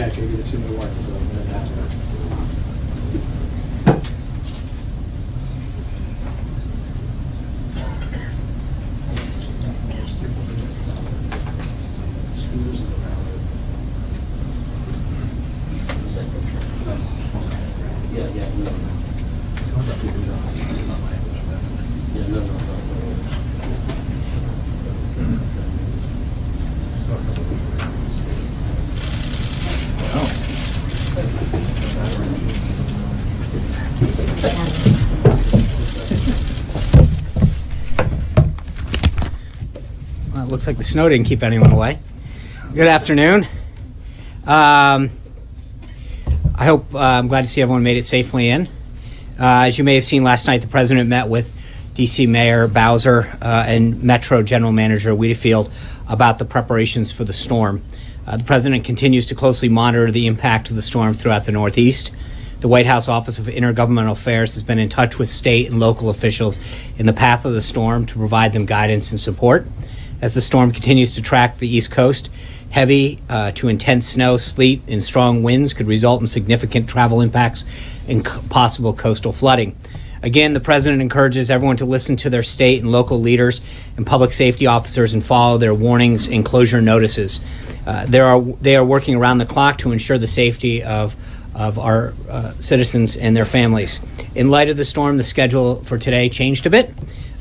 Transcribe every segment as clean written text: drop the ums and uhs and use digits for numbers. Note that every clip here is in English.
Yeah, can you give it to my wife? Well, it looks like the snow didn't keep anyone away. Good afternoon. I'm glad to see everyone made it safely in. As you may have seen last night, the president met with D.C. Mayor Bowser and Metro General Manager Wedefield about the preparations for the storm. The president continues to closely monitor the impact of the storm throughout the Northeast. The White House Office of Intergovernmental Affairs has been in touch with state and local officials in the path of the storm to provide them guidance and support. As the storm continues to track the East Coast, heavy to intense snow, sleet, and strong winds could result in significant travel impacts and possible coastal flooding. Again, the president encourages everyone to listen to their state and local leaders and public safety officers and follow their warnings and closure notices. They are working around the clock to ensure the safety of our citizens and their families. In light of the storm, the schedule for today changed a bit.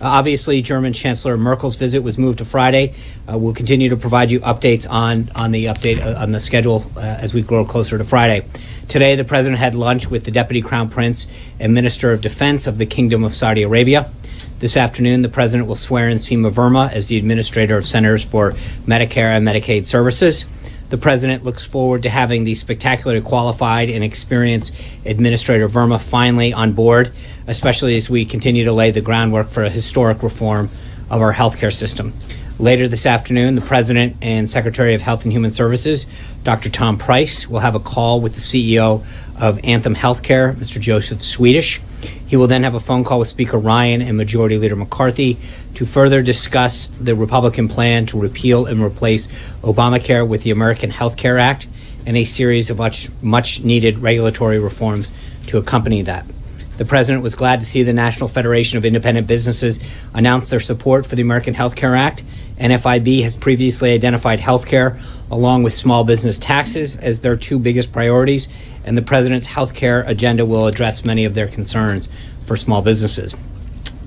Obviously, German Chancellor Merkel's visit was moved to Friday. We'll continue to provide you updates on the schedule as we grow closer to Friday. Today, the president had lunch with the Deputy Crown Prince and Minister of Defense of the Kingdom of Saudi Arabia. This afternoon, the president will swear in Seema Verma as the Administrator of Centers for Medicare and Medicaid Services. The president looks forward to having the spectacularly qualified and experienced Administrator Verma finally on board, especially as we continue to lay the groundwork for a historic reform of our healthcare system. Later this afternoon, the President and Secretary of Health and Human Services, Dr. Tom Price, will have a call with the CEO of Anthem Healthcare, Mr. Joseph Swedish. He will then have a phone call with Speaker Ryan and Majority Leader McCarthy to further discuss the Republican plan to repeal and replace Obamacare with the American Health Care Act and a series of much needed regulatory reforms to accompany that. The president was glad to see the National Federation of Independent Businesses announce their support for the American Health Care Act. NFIB has previously identified healthcare along with small business taxes as their two biggest priorities, and the president's healthcare agenda will address many of their concerns for small businesses.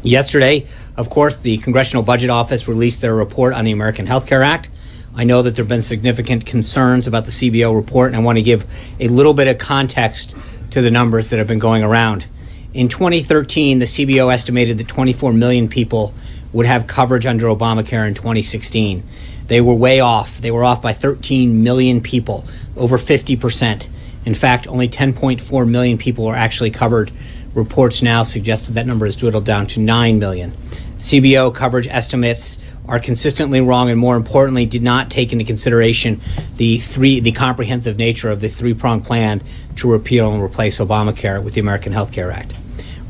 Yesterday, of course, the Congressional Budget Office released their report on the American Health Care Act. I know that there have been significant concerns about the CBO report, and I want to give a little bit of context to the numbers that have been going around. In 2013, the CBO estimated that 24 million people would have coverage under Obamacare in 2016. They were way off. They were off by 13 million people, over 50%. In fact, only 10.4 million people are actually covered. Reports now suggest that number has dwindled down to 9 million. CBO coverage estimates are consistently wrong and, more importantly, did not take into consideration the comprehensive nature of the three-pronged plan to repeal and replace Obamacare with the American Health Care Act.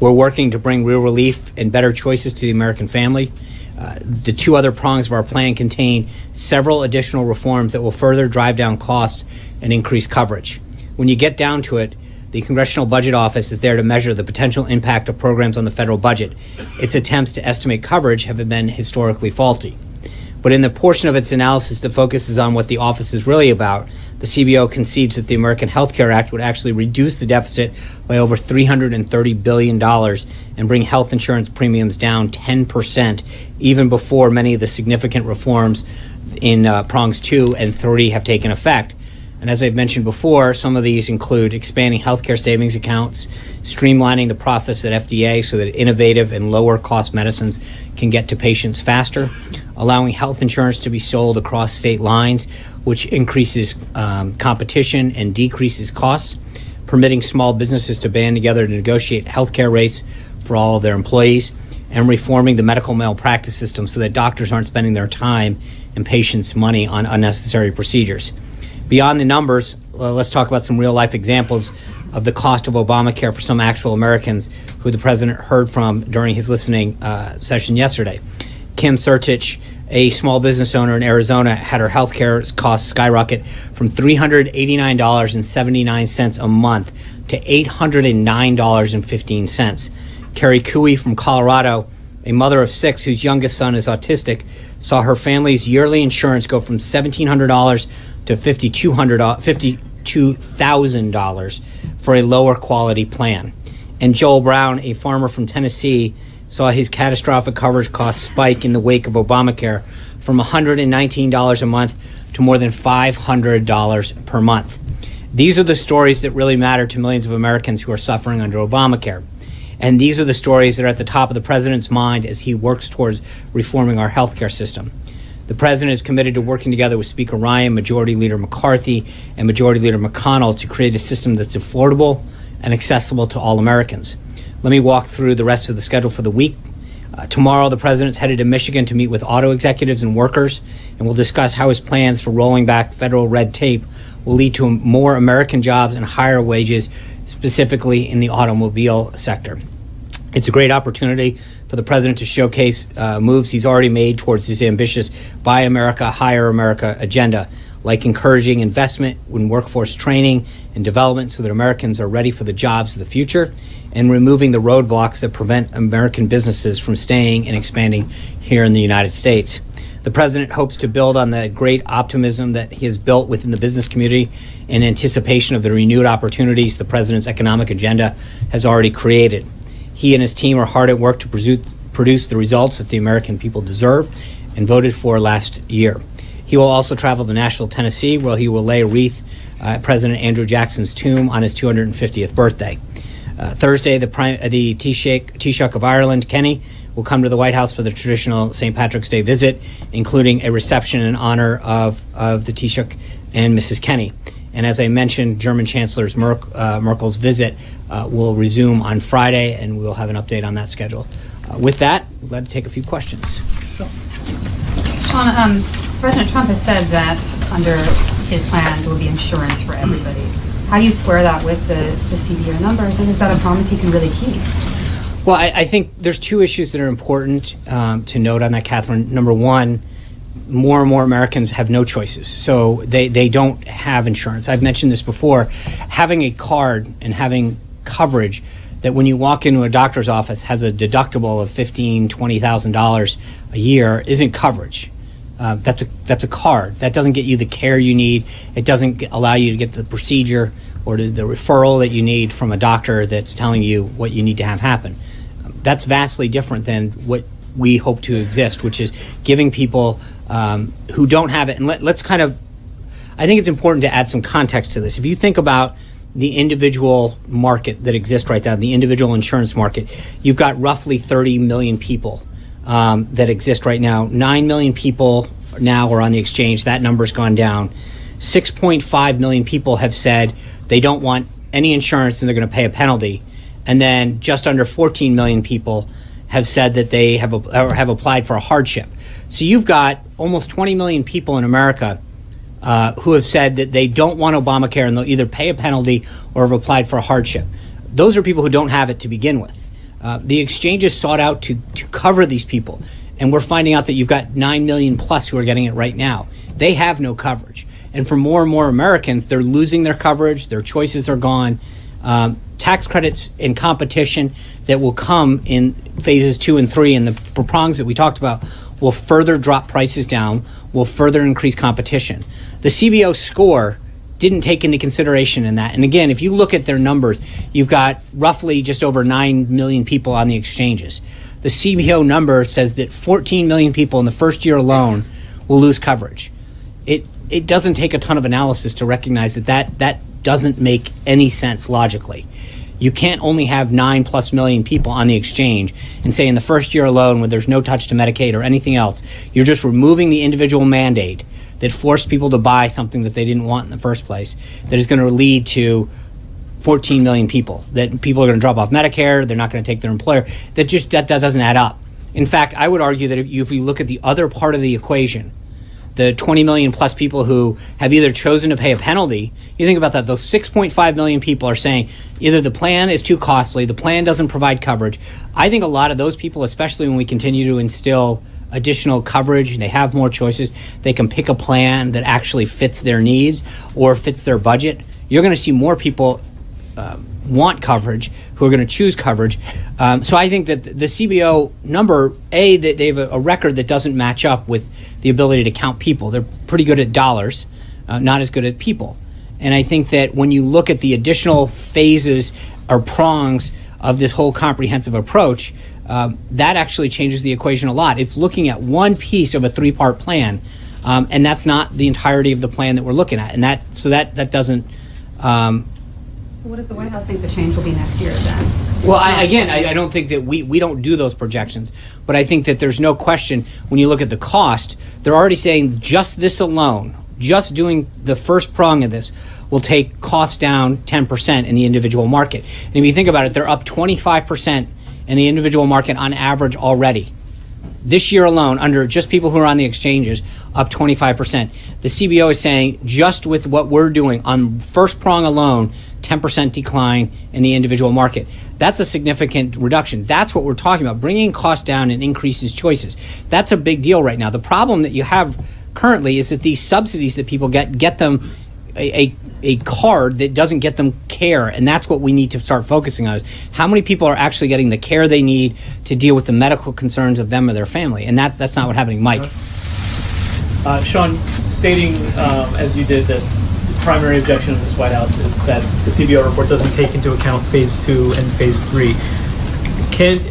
We're working to bring real relief and better choices to the American family. The two other prongs of our plan contain several additional reforms that will further drive down costs and increase coverage. When you get down to it, the Congressional Budget Office is there to measure the potential impact of programs on the federal budget. Its attempts to estimate coverage have been historically faulty. But in the portion of its analysis that focuses on what the office is really about, the CBO concedes that the American Health Care Act would actually reduce the deficit by over $330 billion and bring health insurance premiums down 10%, even before many of the significant reforms in prongs 2 and 3 have taken effect. And as I've mentioned before, some of these include expanding healthcare savings accounts, streamlining the process at FDA so that innovative and lower cost medicines can get to patients faster, allowing health insurance to be sold across state lines, which increases competition and decreases costs, permitting small businesses to band together to negotiate healthcare rates for all of their employees, and reforming the medical malpractice system so that doctors aren't spending their time and patients' money on unnecessary procedures. Beyond the numbers, let's talk about some real-life examples of the cost of Obamacare for some actual Americans who the president heard from during his listening session yesterday. Kim Sertich, a small business owner in Arizona, had her health care costs skyrocket from $389.79 a month to $809.15. Carrie Cooey from Colorado, a mother of 6 whose youngest son is autistic, saw her family's yearly insurance go from $1,700 to $52,000 for a lower quality plan. And Joel Brown, a farmer from Tennessee, saw his catastrophic coverage costs spike in the wake of Obamacare from $119 a month to more than $500 per month. These are the stories that really matter to millions of Americans who are suffering under Obamacare. And these are the stories that are at the top of the president's mind as he works towards reforming our healthcare system. The president is committed to working together with Speaker Ryan, Majority Leader McCarthy, and Majority Leader McConnell to create a system that's affordable and accessible to all Americans. Let me walk through the rest of the schedule for the week. Tomorrow, the president's headed to Michigan to meet with auto executives and workers, and we'll discuss how his plans for rolling back federal red tape will lead to more American jobs and higher wages, specifically in the automobile sector. It's a great opportunity for the president to showcase moves he's already made towards his ambitious Buy America, Hire America agenda, like encouraging investment in workforce training and development so that Americans are ready for the jobs of the future, and removing the roadblocks that prevent American businesses from staying and expanding here in the United States. The president hopes to build on the great optimism that he has built within the business community in anticipation of the renewed opportunities the president's economic agenda has already created. He and his team are hard at work to produce the results that the American people deserve and voted for last year. He will also travel to Nashville, Tennessee, where he will lay a wreath at President Andrew Jackson's tomb on his 250th birthday. Thursday, the Taoiseach of Ireland, Kenny, will come to the White House for the traditional St. Patrick's Day visit, including a reception in honor of the Taoiseach and Mrs. Kenny. And as I mentioned, German Chancellor Merkel's visit will resume on Friday, and we'll have an update on that schedule. With that, we're glad to take a few questions. Sure. Sean, President Trump has said that under his plan there will be insurance for everybody. How do you square that with the CBO numbers, and is that a promise he can really keep? Well, I think there's two issues that are important to note on that, Catherine. Number one, more and more Americans have no choices, so they don't have insurance. I've mentioned this before. Having a card and having coverage that when you walk into a doctor's office has a deductible of $15,000, $20,000 a year isn't coverage. That's a card. That doesn't get you the care you need. It doesn't allow you to get the procedure or the referral that you need from a doctor that's telling you what you need to have happen. That's vastly different than what we hope to exist, which is giving people who don't have it. And let's kind of, I think it's important to add some context to this. If you think about the individual market that exists right now, the individual insurance market, you've got roughly 30 million people that exist right now. 9 million people now are on the exchange. That number's gone down. 6.5 million people have said they don't want any insurance and they're going to pay a penalty. And then just under 14 million people have said that they have applied for a hardship. So you've got almost 20 million people in America who have said that they don't want Obamacare and they'll either pay a penalty or have applied for a hardship. Those are people who don't have it to begin with. The exchanges sought out to cover these people, and we're finding out that you've got 9 million plus who are getting it right now. They have no coverage. And for more and more Americans, they're losing their coverage, their choices are gone. Tax credits and competition that will come in phases 2 and 3 and the prongs that we talked about will further drop prices down, will further increase competition. The CBO score didn't take into consideration in that. And again, if you look at their numbers, you've got roughly just over 9 million people on the exchanges. The CBO number says that 14 million people in the first year alone will lose coverage. It doesn't take a ton of analysis to recognize that doesn't make any sense logically. You can't only have 9+ million people on the exchange and say in the first year alone, when there's no touch to Medicaid or anything else, you're just removing the individual mandate that forced people to buy something that they didn't want in the first place, that is going to lead to 14 million people, that people are going to drop off Medicare, they're not going to take their employer. That doesn't add up. In fact, I would argue that if you look at the other part of the equation, the 20 million plus people who have either chosen to pay a penalty, you think about that, those 6.5 million people are saying either the plan is too costly, the plan doesn't provide coverage. I think a lot of those people, especially when we continue to instill additional coverage, they have more choices, they can pick a plan that actually fits their needs or fits their budget, you're going to see more people want coverage, who are going to choose coverage. So I think that the CBO number, that they have a record that doesn't match up with the ability to count people. They're pretty good at dollars, not as good at people. And I think that when you look at the additional phases or prongs of this whole comprehensive approach, that actually changes the equation a lot. It's looking at one piece of a three-part plan, and that's not the entirety of the plan that we're looking at. And that doesn't. So what does the White House think the change will be next year then? Well, I don't think that we don't do those projections, but I think that there's no question when you look at the cost, they're already saying just this alone, just doing the first prong of this will take costs down 10% in the individual market. And if you think about it, they're up 25% in the individual market on average already. This year alone, under just people who are on the exchanges, up 25%. The CBO is saying just with what we're doing on first prong alone, 10% decline in the individual market. That's a significant reduction. That's what we're talking about. Bringing costs down and increases choices. That's a big deal right now. The problem that you have currently is that these subsidies that people get them a card that doesn't get them care, and that's what we need to start focusing on is how many people are actually getting the care they need to deal with the medical concerns of them or their family, and that's not what's happening. Mike. Sean, stating as you did that the primary objection of this White House is that the CBO report doesn't take into account phase 2 and phase 3.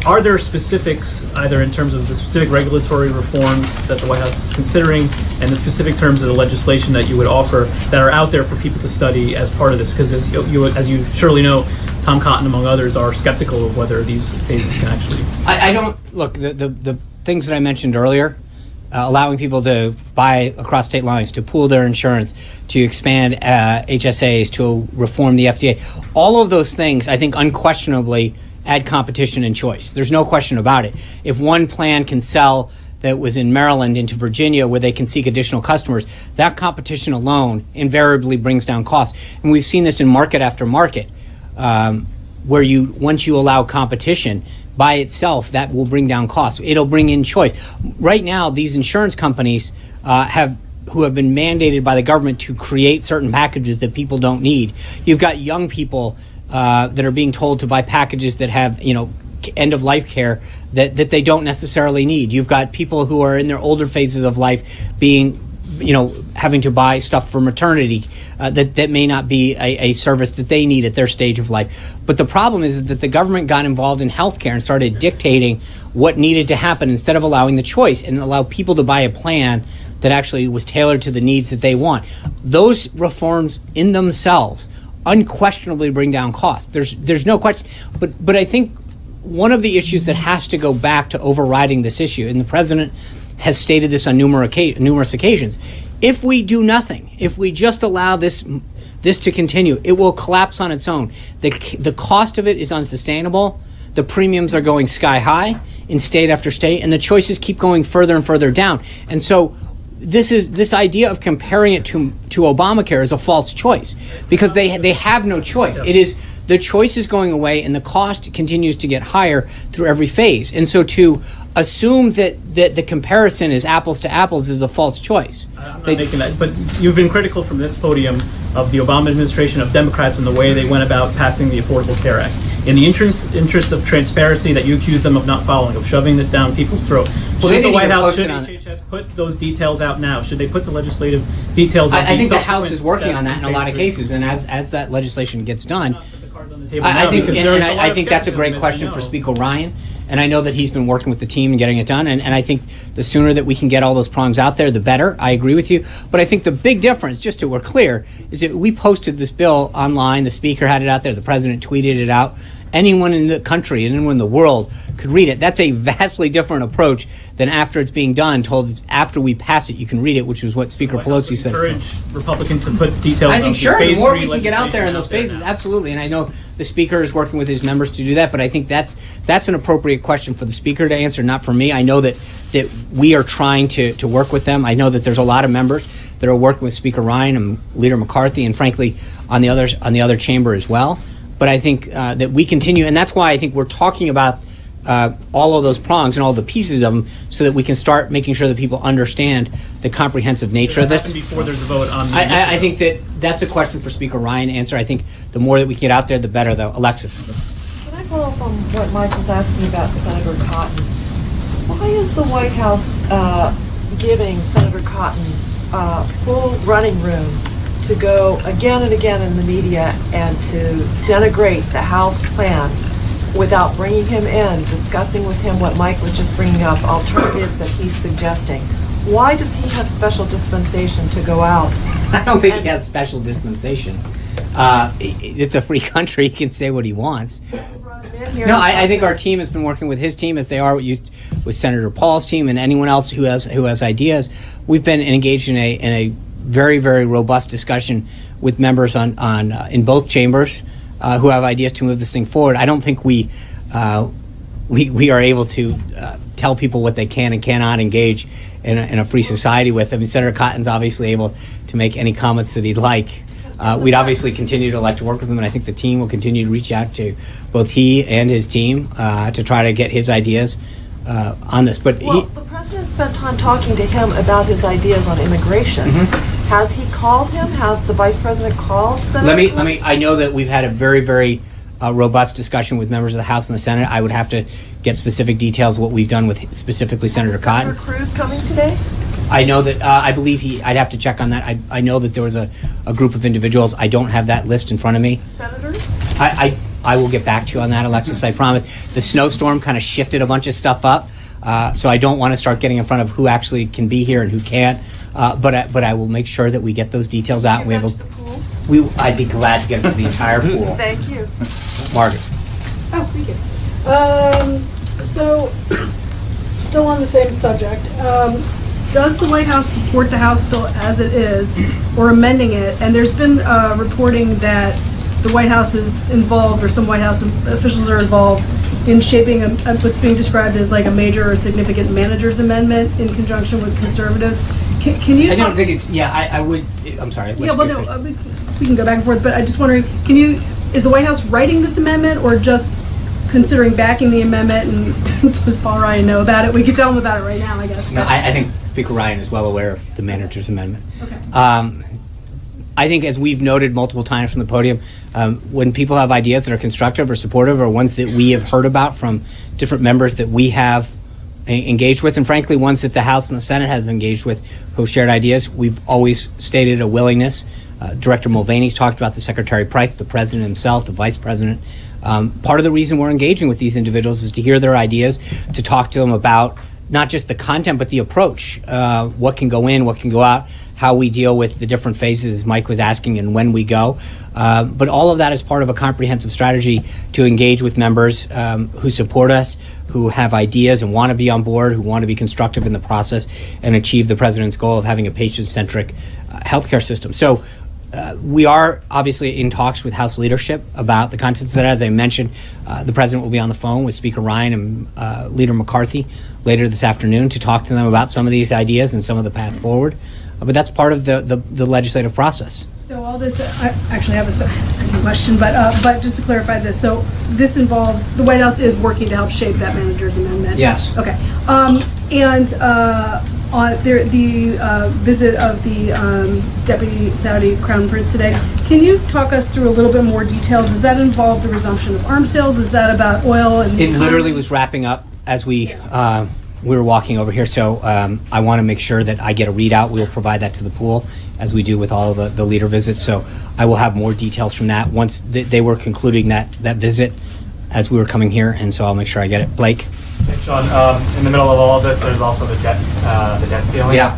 Are there specifics, either in terms of the specific regulatory reforms that the White House is considering and the specific terms of the legislation that you would offer that are out there for people to study as part of this? Because as you surely know, Tom Cotton, among others, are skeptical of whether these phases can actually... I don't... Look, the things that I mentioned earlier, allowing people to buy across state lines, to pool their insurance, to expand HSAs, to reform the FDA, all of those things, I think, unquestionably add competition and choice. There's no question about it. If one plan can sell that was in Maryland into Virginia where they can seek additional customers, that competition alone invariably brings down costs. And we've seen this in market after market, where once you allow competition by itself, that will bring down costs. It'll bring in choice. Right now, these insurance companies who have been mandated by the government to create certain packages that people don't need. You've got young people that are being told to buy packages that have, end of life care that they don't necessarily need. You've got people who are in their older phases of life being, having to buy stuff for maternity that may not be a service that they need at their stage of life. But the problem is that the government got involved in healthcare and started dictating what needed to happen instead of allowing the choice and allow people to buy a plan that actually was tailored to the needs that they want. Those reforms in themselves unquestionably bring down costs. There's no question. But I think one of the issues that has to go back to overriding this issue, and the president has stated this on numerous occasions, if we do nothing, if we just allow this to continue, it will collapse on its own. The cost of it is unsustainable. The premiums are going sky high in state after state, and the choices keep going further and further down. And so this idea of comparing it to Obamacare is a false choice because they have no choice. It is the choice is going away and the cost continues to get higher through every phase. And so to assume that the comparison is apples to apples is a false choice. I'm not making that, but you've been critical from this podium of the Obama administration, of Democrats, and the way they went about passing the Affordable Care Act. In the interest of transparency that you accuse them of not following, of shoving it down people's throat, should the White House, should HHS put those details out now? Should they put the legislative details out? I think the House is working on that in a lot of cases, and as that legislation gets done, I think that's a great question for Speaker Ryan. And I know that he's been working with the team and getting it done. And I think the sooner that we can get all those prongs out there, the better. I agree with you. But I think the big difference, just so we're clear, is that we posted this bill online. The Speaker had it out there. The President tweeted it out. Anyone in the country and anyone in the world could read it. That's a vastly different approach than after it's being done, told after we pass it, you can read it, which is what Speaker Pelosi said. Encourage Republicans to put details. I think sure. The more we can get out there in those phases, absolutely. And I know the Speaker is working with his members to do that, but I think that's an appropriate question for the Speaker to answer, not for me. I know that we are trying to work with them. I know that there's a lot of members that are working with Speaker Ryan and Leader McCarthy, and frankly on the other chamber as well. But I think that we continue, and that's why I think we're talking about all of those prongs and all the pieces of them so that we can start making sure that people understand the comprehensive nature of Does this. that happen before there's a vote on the I think that's a question for Speaker Ryan to answer. I think the more that we can get out there, the better, though. Alexis? Can I follow up on what Mike was asking about Senator Cotton? Why is the White House giving Senator Cotton full running room to go again and again in the media and to denigrate the House plan without bringing him in, discussing with him what Mike was just bringing up, alternatives that he's suggesting? Why does he have special dispensation to go out? I don't think he has special dispensation. It's a free country. He can say what he wants. No, I think our team has been working with his team as they are with Senator Paul's team and anyone else who has ideas. We've been engaged in a very, very robust discussion with members in both chambers who have ideas to move this thing forward. I don't think we are able to tell people what they can and cannot engage in a free society with. I mean, Senator Cotton's obviously able to make any comments that he'd like. We'd obviously continue to like to work with him, and I think the team will continue to reach out to both he and his team to try to get his ideas on this. But Well, the president spent time talking to him about his ideas on immigration. Mm-hmm. Has he called him? Has the vice president called Senator Cotton? I know that we've had a very, very robust discussion with members of the House and the Senate. I would have to get specific details of what we've done with specifically Senator Cotton. Is Senator Cruz coming today? I know that, I believe I'd have to check on that. I know that there was a group of individuals. I don't have that list in front of me. Senators? I will get back to you on that, Alexis, I promise. The snowstorm kind of shifted a bunch of stuff up, so I don't want to start getting in front of who actually can be here and who can't. But I will make sure that we get those details out. We have The pool? I'd be glad to get into the entire pool. Thank you. Margaret. Oh, thank you. So, still on the same subject, does the White House support the House bill as it is, or amending it? And there's been reporting that the White House is involved, or some White House officials are involved in shaping what's being described as like a major or significant manager's amendment in conjunction with conservatives. Can you? I don't think it's, I would, I'm sorry. Yeah, well, no, we can go back and forth, but I'm just wondering, is the White House writing this amendment or just considering backing the amendment, and does Paul Ryan know about it? We could tell him about it right now, I guess. No, I think Speaker Ryan is well aware of the manager's amendment. Okay. I think, as we've noted multiple times from the podium, when people have ideas that are constructive or supportive, or ones that we have heard about from different members that we have engaged with, and frankly, ones that the House and the Senate has engaged with who have shared ideas, we've always stated a willingness. Director Mulvaney's talked about the Secretary Price, the President himself, the Vice President. Part of the reason we're engaging with these individuals is to hear their ideas, to talk to them about not just the content, but the approach. What can go in, what can go out, how we deal with the different phases, as Mike was asking, and when we go. But all of that is part of a comprehensive strategy to engage with members who support us, who have ideas and want to be on board, who want to be constructive in the process and achieve the president's goal of having a patient-centric healthcare system. So we are obviously in talks with House leadership about the contents of that. As I mentioned, the president will be on the phone with Speaker Ryan and Leader McCarthy later this afternoon to talk to them about some of these ideas and some of the path forward. But that's part of the legislative process. So all this, I actually have a second question, but just to clarify this, so this involves, the White House is working to help shape that manager's amendment? Yes. Okay. And on the visit of the Deputy Saudi Crown Prince today, can you talk us through a little bit more detail? Does that involve the resumption of arms sales? Is that about oil? And It literally was wrapping up as we were walking over here, so I want to make sure that I get a readout. We'll provide that to the pool, as we do with all of the leader visits. So I will have more details from that once they were concluding that visit as we were coming here, and so I'll make sure I get it. Blake? Thanks, Sean. In the middle of all of this, there's also the debt ceiling. Yeah.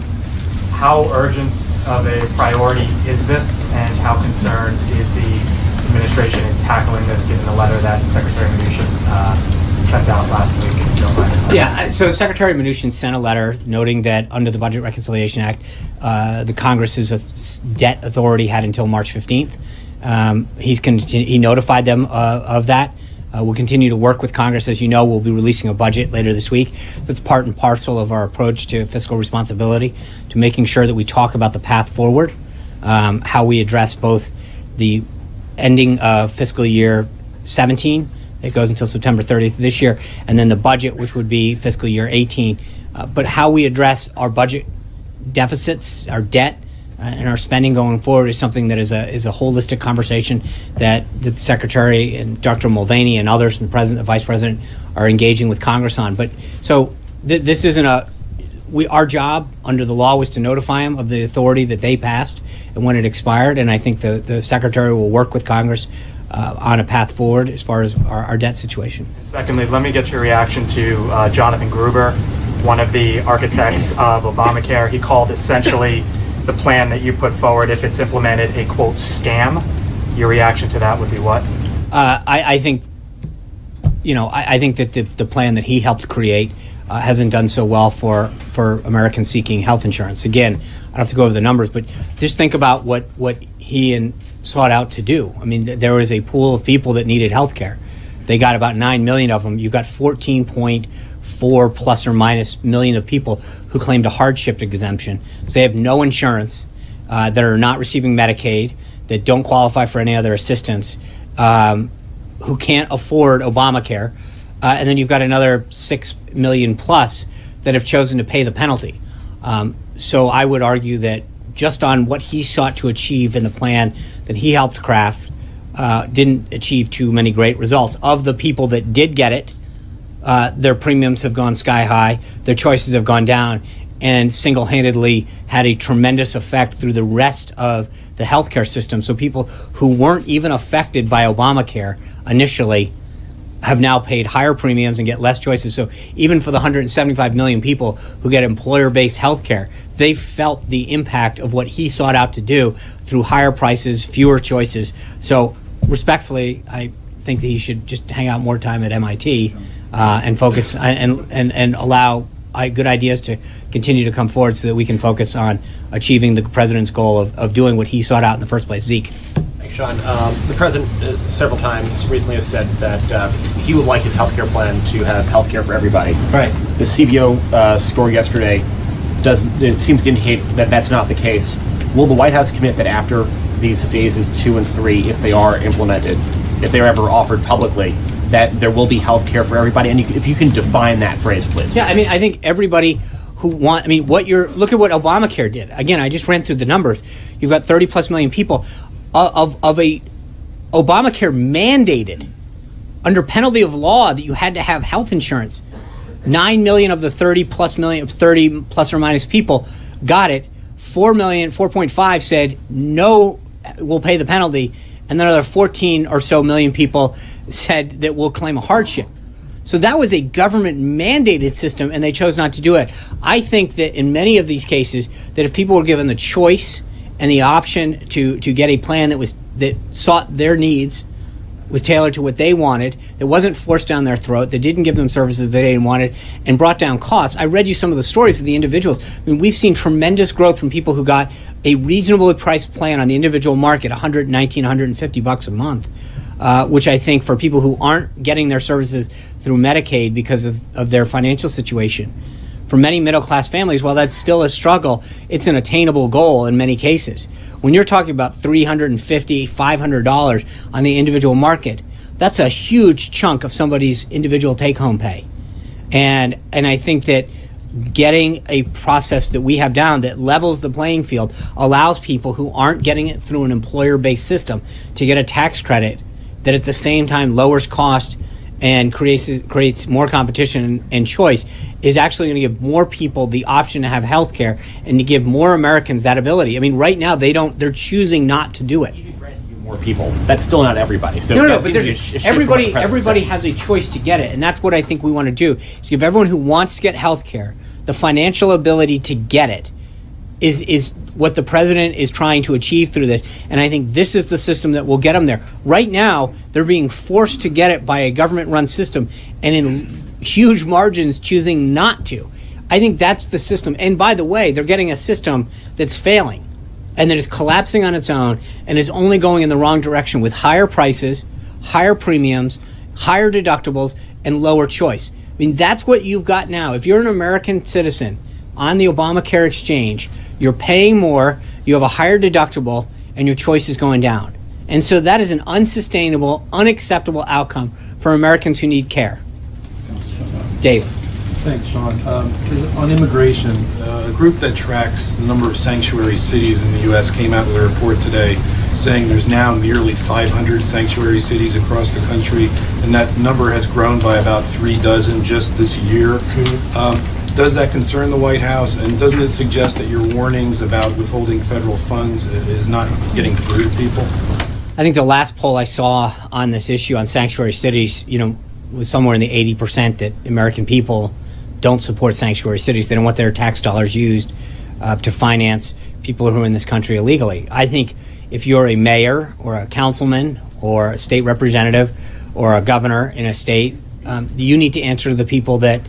How urgent of a priority is this, and how concerned is the administration in tackling this, given the letter that Secretary Mnuchin sent out last week? If you don't mind. Yeah, so Secretary Mnuchin sent a letter noting that under the Budget Reconciliation Act, the Congress's debt authority had until March 15th. He notified them of that. We'll continue to work with Congress. As you know, we'll be releasing a budget later this week. That's part and parcel of our approach to fiscal responsibility, to making sure that we talk about the path forward, how we address both the ending of fiscal year 17 It goes until September 30th this year, and then the budget, which would be fiscal year 18. But how we address our budget deficits, our debt, and our spending going forward is something that is a holistic conversation that the Secretary and Dr. Mulvaney and others, and the President, the Vice President, are engaging with Congress on. But so this isn't our job under the law was to notify them of the authority that they passed and when it expired, and I think the Secretary will work with Congress on a path forward as far as our debt situation. Secondly, let me get your reaction to Jonathan Gruber, one of the architects of Obamacare. He called essentially the plan that you put forward, if it's implemented, a quote scam. Your reaction to that would be what? I think, I think that the plan that he helped create hasn't done so well for Americans seeking health insurance. Again, I don't have to go over the numbers, but just think about what he sought out to do. I mean, there was a pool of people that needed health care. They got about 9 million of them. You've got 14.4 plus or minus million of people who claimed a hardship exemption. So they have no insurance, that are not receiving Medicaid, that don't qualify for any other assistance, who can't afford Obamacare. And then you've got another 6 million plus that have chosen to pay the penalty. So I would argue that just on what he sought to achieve in the plan that he helped craft, didn't achieve too many great results. Of the people that did get it, their premiums have gone sky high, their choices have gone down, and single-handedly had a tremendous effect through the rest of the healthcare system. So people who weren't even affected by Obamacare initially have now paid higher premiums and get less choices. So even for the 175 million people who get employer-based health care, they felt the impact of what he sought out to do through higher prices, fewer choices. So respectfully, I think that he should just hang out more time at MIT and focus and allow good ideas to continue to come forward so that we can focus on achieving the president's goal of doing what he sought out in the first place. Zeke. Thanks, Sean. The president several times recently has said that he would like his healthcare plan to have healthcare for everybody. Right. The CBO score yesterday seems to indicate that that's not the case. Will the White House commit that after these phases 2 and 3, if they are implemented, if they're ever offered publicly, that there will be health care for everybody? And if you can define that phrase, please. Yeah, I mean, I think everybody look at what Obamacare did. Again, I just ran through the numbers. You've got 30 plus million people of a Obamacare mandated under penalty of law that you had to have health insurance. 9 million of the 30 plus or minus people got it. 4.5 said no, we'll pay the penalty, and then another 14 or so million people said that we'll claim a hardship. So that was a government mandated system, and they chose not to do it. I think that in many of these cases, that if people were given the choice and the option to get a plan that sought their needs, was tailored to what they wanted, that wasn't forced down their throat, that didn't give them services they didn't wanted, and brought down costs. I read you some of the stories of the individuals. I mean, we've seen tremendous growth from people who got a reasonably priced plan on the individual market, $119, $150 a month, which I think for people who aren't getting their services through Medicaid because of their financial situation, for many middle-class families, while that's still a struggle, it's an attainable goal in many cases. When you're talking about $350, $500 on the individual market, that's a huge chunk of somebody's individual take-home pay. And I think that getting a process that we have down that levels the playing field allows people who aren't getting it through an employer-based system to get a tax credit that at the same time lowers cost and creates more competition and choice, is actually going to give more people the option to have health care and to give more Americans that ability. I mean, right now they're choosing not to do it. More people. That's still not everybody. So No, but everybody has a choice to get it, and that's what I think we want to do, is give everyone who wants to get health care the financial ability to get it is what the president is trying to achieve through this. And I think this is the system that will get them there. Right now, they're being forced to get it by a government-run system, and in huge margins choosing not to. I think that's the system. And by the way, they're getting a system that's failing and that is collapsing on its own and is only going in the wrong direction with higher prices, higher premiums, higher deductibles, and lower choice. I mean, that's what you've got now. If you're an American citizen on the Obamacare exchange, you're paying more, you have a higher deductible, and your choice is going down. And so that is an unsustainable, unacceptable outcome for Americans who need care. Dave. Thanks, Sean. On immigration, a group that tracks the number of sanctuary cities in the U.S. came out with a report today saying there's now nearly 500 sanctuary cities across the country, and that number has grown by about 36 just this year. Does that concern the White House, and doesn't it suggest that your warnings about withholding federal funds is not getting through to people? I think the last poll I saw on this issue on sanctuary cities, was somewhere in the 80% that American people don't support sanctuary cities. They don't want their tax dollars used to finance people who are in this country illegally. I think if you're a mayor or a councilman or a state representative or a governor in a state, you need to answer to the people that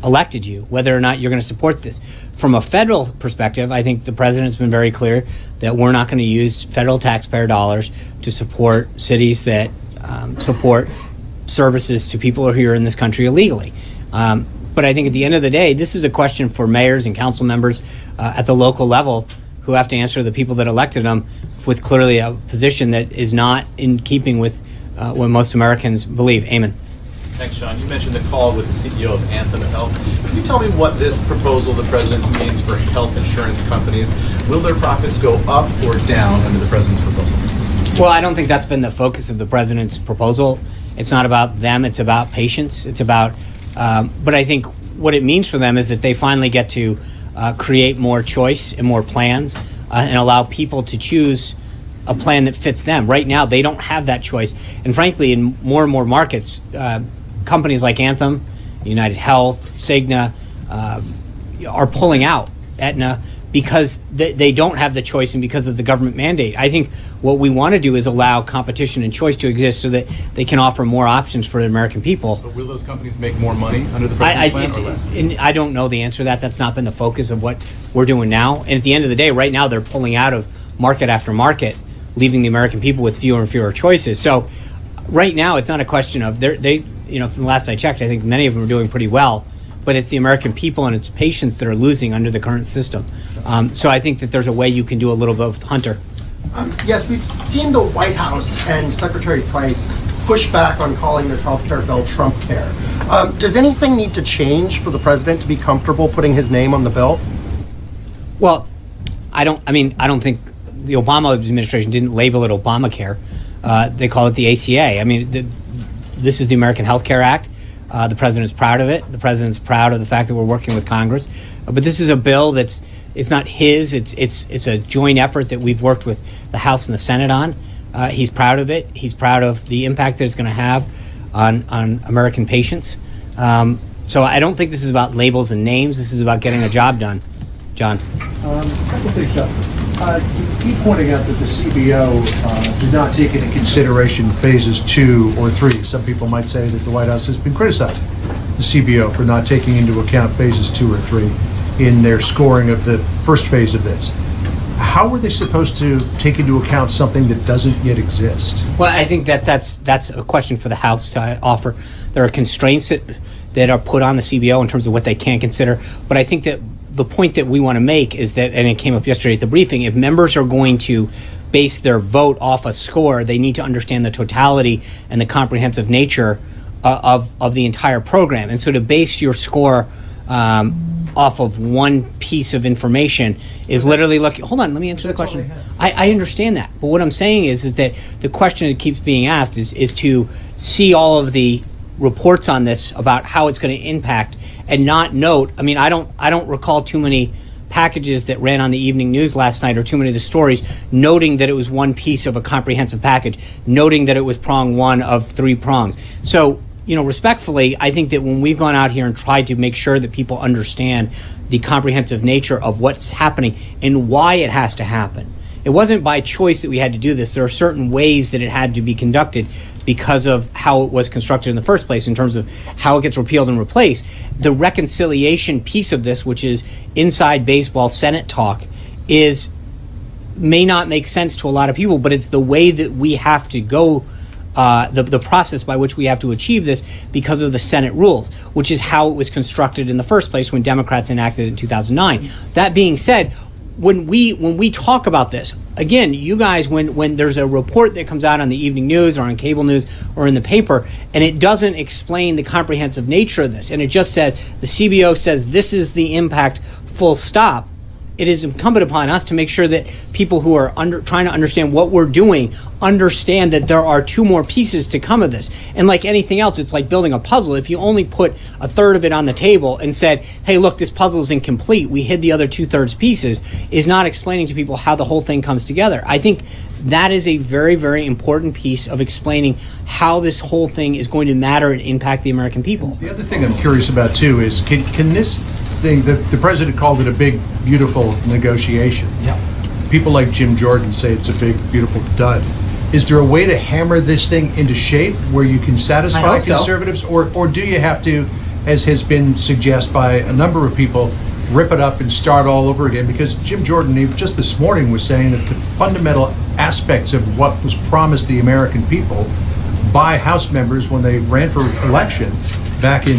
elected you, whether or not you're going to support this. From a federal perspective, I think the president's been very clear that we're not going to use federal taxpayer dollars to support cities that support services to people who are here in this country illegally. But I think at the end of the day, this is a question for mayors and council members at the local level who have to answer the people that elected them with clearly a position that is not in keeping with what most Americans believe. Amen. Thanks, Sean. You mentioned the call with the CEO of Anthem Health. Can you tell me what this proposal the president's means for health insurance companies? Will their profits go up or down under the president's proposal? Well, I don't think that's been the focus of the president's proposal. It's not about them. It's about patients. It's about, but I think what it means for them is that they finally get to create more choice and more plans and allow people to choose a plan that fits them. Right now, they don't have that choice. And frankly, in more and more markets, companies like Anthem, United Health, Cigna are pulling out, Aetna, because they don't have the choice and because of the government mandate. I think what we want to do is allow competition and choice to exist so that they can offer more options for the American people. But will those companies make more money under the president's plan or less? I don't know the answer to that. That's not been the focus of what we're doing now. And at the end of the day, right now, they're pulling out of market after market, leaving the American people with fewer and fewer choices. So right now, it's not a question of from the last I checked, I think many of them are doing pretty well, but it's the American people and its patients that are losing under the current system. So I think that there's a way you can do a little bit with Hunter. Yes, we've seen the White House and Secretary Price push back on calling this healthcare bill Trump care. Does anything need to change for the president to be comfortable putting his name on the bill? Well, I don't think the Obama administration didn't label it Obamacare. They call it the ACA. This is the American Health Care Act. The president's proud of it. The president's proud of the fact that we're working with Congress. But this is a bill it's not his. It's a joint effort that we've worked with the House and the Senate on. He's proud of it. He's proud of the impact that it's going to have on American patients. So I don't think this is about labels and names. This is about getting a job done. John. A couple things, John. You keep pointing out that the CBO did not take into consideration phases 2 or 3. Some people might say that the White House has been criticizing the CBO for not taking into account phases 2 or 3 in their scoring of the first phase of this. How were they supposed to take into account something that doesn't yet exist? Well, I think that's a question for the House to offer. There are constraints that are put on the CBO in terms of what they can consider, but I think that the point that we want to make is that, and it came up yesterday at the briefing, if members are going to base their vote off a score, they need to understand the totality and the comprehensive nature of the entire program. And so to base your score off of one piece of information is literally looking. Hold on, let me answer the question. I understand that, but what I'm saying is that the question that keeps being asked is to see all of the reports on this about how it's going to impact and not note. I don't recall too many packages that ran on the evening news last night or too many of the stories noting that it was one piece of a comprehensive package, noting that it was prong one of 3 prongs. So, respectfully, I think that when we've gone out here and tried to make sure that people understand the comprehensive nature of what's happening and why it has to happen, it wasn't by choice that we had to do this. There are certain ways that it had to be conducted because of how it was constructed in the first place in terms of how it gets repealed and replaced. The reconciliation piece of this, which is inside baseball Senate talk, may not make sense to a lot of people, but it's the way that we have to go, the process by which we have to achieve this because of the Senate rules, which is how it was constructed in the first place when Democrats enacted it in 2009. That being said, when we talk about this, again, you guys, when there's a report that comes out on the evening news or on cable news or in the paper, and it doesn't explain the comprehensive nature of this, and it just says, the CBO says this is the impact, full stop, it is incumbent upon us to make sure that people who are trying to understand what we're doing understand that there are two more pieces to come of this. And like anything else, it's like building a puzzle. If you only put a third of it on the table and said, hey, look, this puzzle is incomplete, we hid the other 2/3 pieces, is not explaining to people how the whole thing comes together. I think that is a very, very important piece of explaining how this whole thing is going to matter and impact the American people. The other thing I'm curious about too is, can this thing, the president called it a big, beautiful negotiation. Yeah. People like Jim Jordan say it's a big, beautiful dud. Is there a way to hammer this thing into shape where you can I satisfy hope so. conservatives? Or do you have to, as has been suggested by a number of people, rip it up and start all over again? Because Jim Jordan, just this morning, was saying that the fundamental aspects of what was promised the American people by House members when they ran for election back in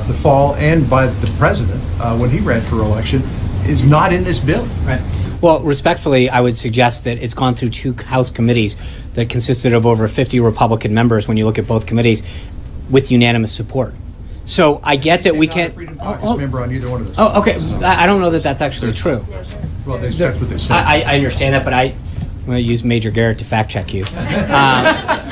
the fall, and by the president when he ran for election, is not in this bill. Right. Well, respectfully, I would suggest that it's gone through two House committees that consisted of over 50 Republican members, when you look at both committees, with unanimous support. So I get that we Not a can't. Freedom Caucus member on either one of those. Oh, okay. I don't know that that's actually true. Well, that's what they said. I understand that, but I'm going to use Major Garrett to fact check you.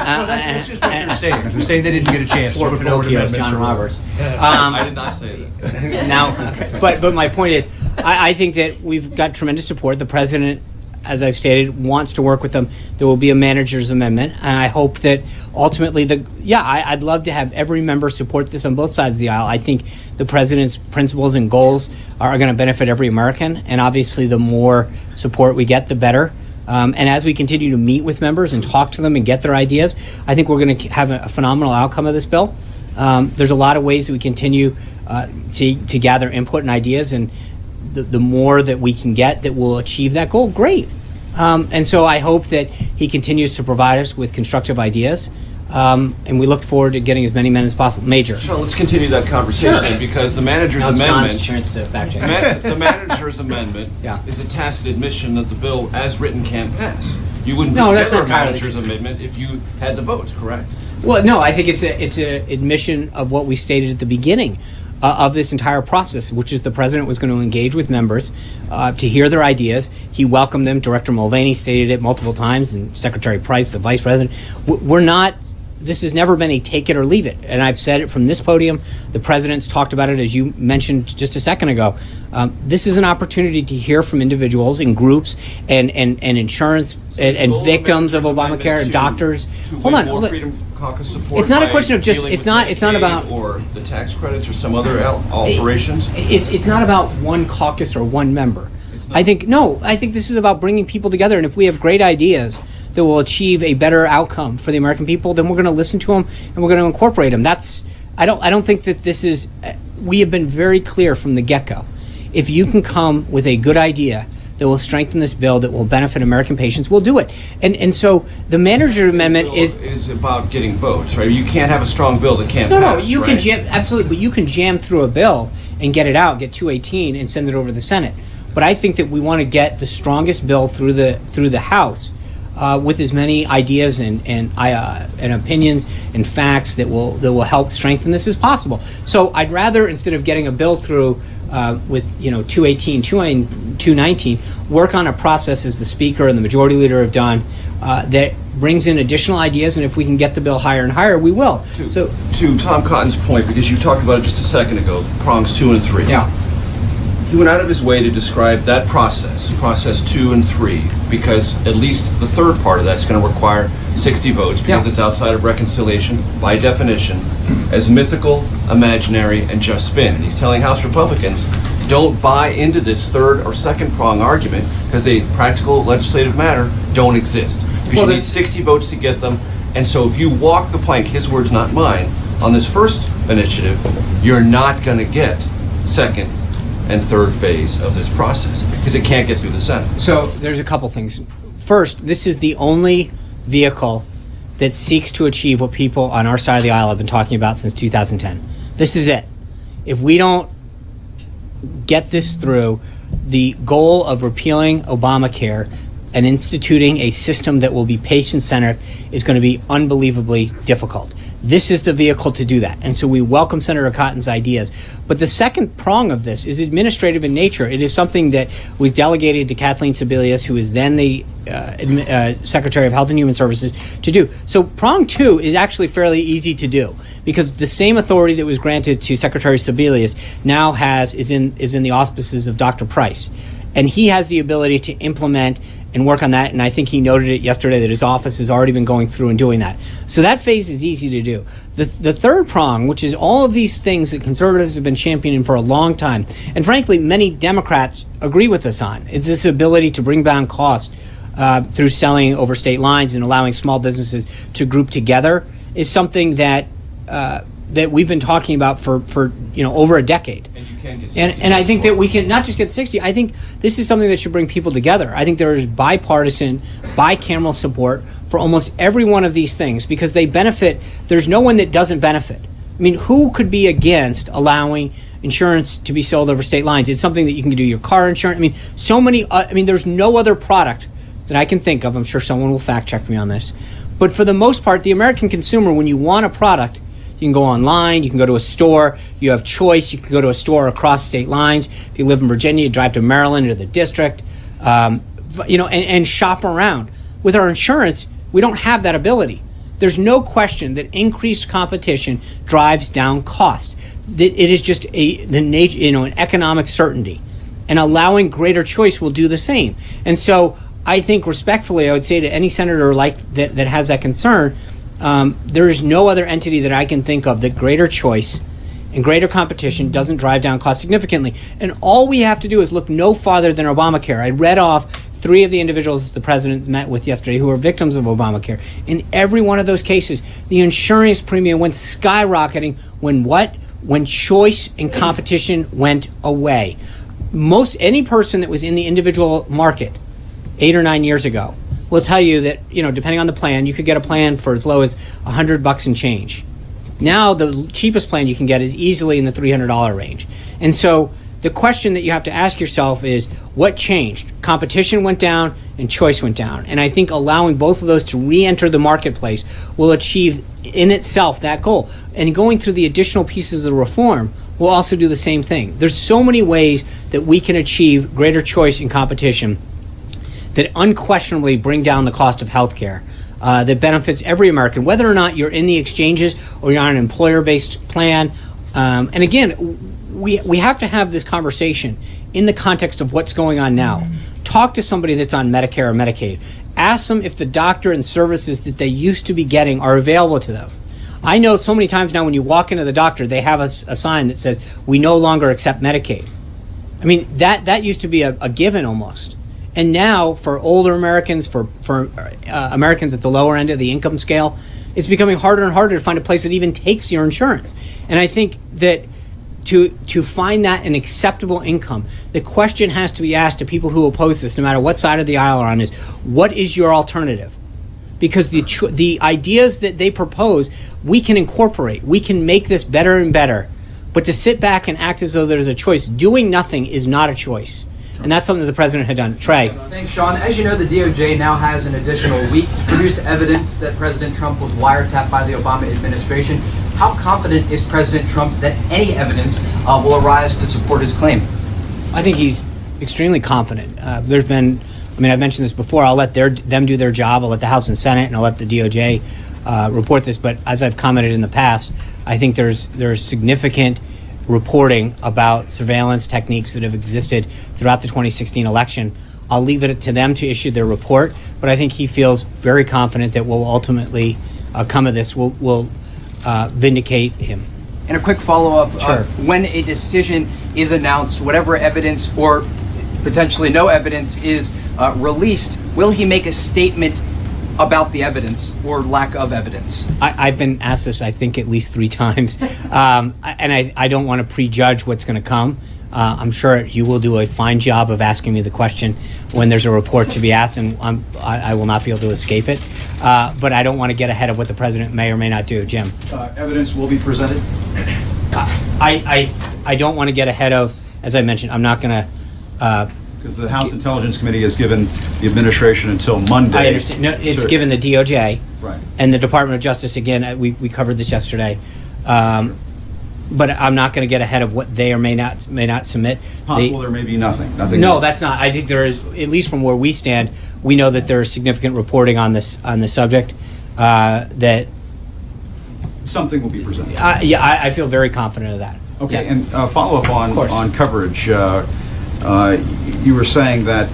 That's just what they're saying. They're saying they didn't get a chance to Poor put forward Pinocchio's amendments. John or- Roberts. I did not say that. Now, but my point is, I think that we've got tremendous support. The president, as I've stated, wants to work with them. There will be a manager's amendment, and I hope that ultimately, I'd love to have every member support this on both sides of the aisle. I think the president's principles and goals are going to benefit every American, and obviously, the more support we get, the better. And as we continue to meet with members and talk to them and get their ideas, I think we're going to have a phenomenal outcome of this bill. There's a lot of ways that we continue to gather input and ideas, and the more that we can get that will achieve that goal, great. And so I hope that he continues to provide us with constructive ideas, and we look forward to getting as many men as possible. Major. Sean, let's continue that conversation because the manager's Now it's amendment. John's chance to fact check. The manager's amendment Yeah. is a tacit admission that the bill as written can't pass. You wouldn't No, put that's together not a entirely manager's true. amendment if you had the votes, correct? Well, no, I think it's an admission of what we stated at the beginning of this entire process, which is the president was going to engage with members to hear their ideas. He welcomed them. Director Mulvaney stated it multiple times, and Secretary Price, the vice president. We're not. This has never been a take it or leave it, and I've said it from this podium. The president's talked about it, as you mentioned just a second ago. This is an opportunity to hear from individuals and groups and insurance and victims of Obamacare and doctors. Hold on. Freedom Caucus support. It's not a by question of just- dealing it's with not- it's not Medicaid about- or the tax credits or some other alterations. It's not about one caucus or one member. I think this is about bringing people together, and if we have great ideas that will achieve a better outcome for the American people, then we're going to listen to them and we're going to incorporate them. I don't think that this is. We have been very clear from the get-go. If you can come with a good idea that will strengthen this bill, that will benefit American patients, we'll do it. And so the manager amendment is about getting votes, right? You can't have a strong bill that can't No, pass. you can right? jam, absolutely, but you can jam through a bill and get it out, get 218 and send it over to the Senate. But I think that we want to get the strongest bill through the House with as many ideas and opinions and facts that will help strengthen this as possible. So I'd rather, instead of getting a bill through with 218, 219, work on a process, as the Speaker and the Majority Leader have done, that brings in additional ideas, and if we can get the bill higher and higher, we will. To Tom Cotton's point, because you talked about it just a second ago, prongs 2 and 3. Yeah. He went out of his way to describe that process 2 and 3, because at least the third part of that's going to require 60 votes, because it's outside of reconciliation, by definition, as mythical, imaginary, and just spin. And he's telling House Republicans, don't buy into this third or second prong argument, because they, practical legislative matter, don't exist. Because you need 60 votes to get them, and so if you walk the plank, his words, not mine, on this first initiative, you're not going to get second and third phase of this process, because it can't get through the Senate. So there's a couple things. First, this is the only vehicle that seeks to achieve what people on our side of the aisle have been talking about since 2010. This is it. If we don't get this through, the goal of repealing Obamacare and instituting a system that will be patient-centered is going to be unbelievably difficult. This is the vehicle to do that. And so we welcome Senator Cotton's ideas. But the second prong of this is administrative in nature. It is something that was delegated to Kathleen Sebelius, who is then the Secretary of Health and Human Services, to do. So prong 2 is actually fairly easy to do, because the same authority that was granted to Secretary Sebelius now is in the auspices of Dr. Price. And he has the ability to implement and work on that, and I think he noted it yesterday that his office has already been going through and doing that. So that phase is easy to do. The third prong, which is all of these things that conservatives have been championing for a long time, and frankly, many Democrats agree with us on, is this ability to bring down costs through selling over state lines and allowing small businesses to group together, is something that that we've been talking about for over a decade. And you can get 60. And I think that we can not just get 60, I think this is something that should bring people together. I think there is bipartisan, bicameral support for almost every one of these things, because they benefit. There's no one that doesn't benefit. I mean, who could be against allowing insurance to be sold over state lines? It's something that you can do your car insurance. I mean, so many, there's no other product that I can think of. I'm sure someone will fact check me on this. But for the most part, the American consumer, when you want a product, you can go online, you can go to a store, you have choice, you can go to a store across state lines. If you live in Virginia, you drive to Maryland or the district, and shop around. With our insurance, we don't have that ability. There's no question that increased competition drives down cost. It is just an economic certainty. And allowing greater choice will do the same. And so I think respectfully, I would say to any senator like that has that concern, there is no other entity that I can think of that greater choice and greater competition doesn't drive down costs significantly. And all we have to do is look no farther than Obamacare. I read off 3 of the individuals the president met with yesterday who are victims of Obamacare. In every one of those cases, the insurance premium went skyrocketing when choice and competition went away. Any person that was in the individual market 8 or 9 years ago will tell you that, depending on the plan, you could get a plan for as low as $100 and change. Now, the cheapest plan you can get is easily in the $300 range. And so the question that you have to ask yourself is, what changed? Competition went down and choice went down. And I think allowing both of those to re-enter the marketplace will achieve in itself that goal. And going through the additional pieces of the reform will also do the same thing. There's so many ways that we can achieve greater choice and competition that unquestionably bring down the cost of health care, that benefits every American, whether or not you're in the exchanges or you're on an employer-based plan. And again, we have to have this conversation in the context of what's going on now. Talk to somebody that's on Medicare or Medicaid. Ask them if the doctor and services that they used to be getting are available to them. I know so many times now when you walk into the doctor, they have a sign that says, "We no longer accept Medicaid." I mean, that used to be a given almost. And now, for older Americans, for Americans at the lower end of the income scale, it's becoming harder and harder to find a place that even takes your insurance. And I think that to find that an acceptable income, the question has to be asked to people who oppose this, no matter what side of the aisle are on, is what is your alternative? Because the ideas that they propose, we can incorporate. We can make this better and better. But to sit back and act as though there's a choice, doing nothing is not a choice. And that's something the president had done. Trey. Thanks, Sean. As you know, the DOJ now has an additional week to produce evidence that President Trump was wiretapped by the Obama administration. How confident is President Trump that any evidence will arise to support his claim? I think he's extremely confident. There's been, I've mentioned this before, I'll let them do their job. I'll let the House and Senate, and I'll let the DOJ report this. But as I've commented in the past, I think there's significant reporting about surveillance techniques that have existed throughout the 2016 election. I'll leave it to them to issue their report, but I think he feels very confident that what will ultimately come of this will vindicate him. And a quick follow-up, Sure. When a decision is announced, whatever evidence or potentially no evidence is released, will he make a statement about the evidence or lack of evidence? I've been asked this, I think, at least 3 times, and I don't want to prejudge what's going to come. I'm sure you will do a fine job of asking me the question when there's a report to be asked, and I will not be able to escape it. But I don't want to get ahead of what the president may or may not do. Jim? Evidence will be presented? I don't want to get ahead of, as I mentioned, I'm not going to Because the House Intelligence Committee has given the administration until Monday. I understand. No, it's to- given the DOJ Right. and the Department of Justice. Again, we covered this yesterday. But I'm not going to get ahead of what they or may not submit. Possible there may be nothing. No, that's not. I think there is, at least from where we stand, we know that there is significant reporting on this subject. That Something will be presented. yeah, I feel very confident of that. Okay, Yes. and follow up Of course. on coverage. You were saying that,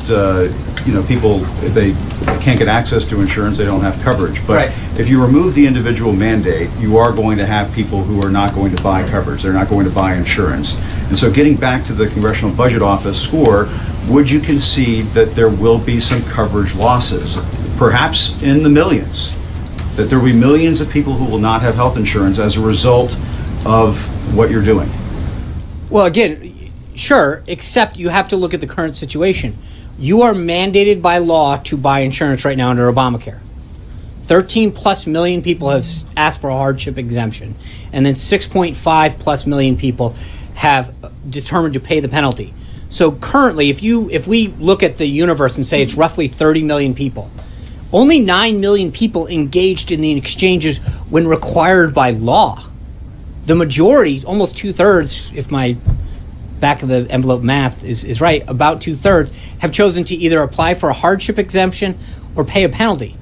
people, if they can't get access to insurance, they don't have coverage. But Right. if you remove the individual mandate, you are going to have people who are not going to buy coverage. They're not going to buy insurance. And so getting back to the Congressional Budget Office score, would you concede that there will be some coverage losses, perhaps in the millions? That there will be millions of people who will not have health insurance as a result of what you're doing? Well, again, sure, except you have to look at the current situation. You are mandated by law to buy insurance right now under Obamacare. 13 plus million people have asked for a hardship exemption, and then 6.5 plus million people have determined to pay the penalty. So currently, if we look at the universe and say it's roughly 30 million people, only 9 million people engaged in the exchanges when required by law. The majority, almost 2/3, if my back of the envelope math is right, about 2/3 have chosen to either apply for a hardship exemption or pay a penalty.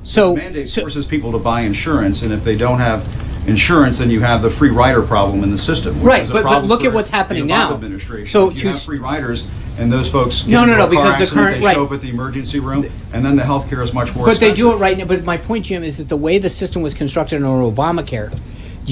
So, The mandate forces people to buy insurance, and if they don't have insurance, then you have the free rider problem in the system. Which Right, is a but problem look at for what's happening the Obama now. administration. So If to you have s- free riders, and those folks No, get no, into no, a car because the accident, current- they right. show up at the emergency room, and then the healthcare is much more but expensive. they do it right now. But my point, Jim, is that the way the system was constructed under Obamacare,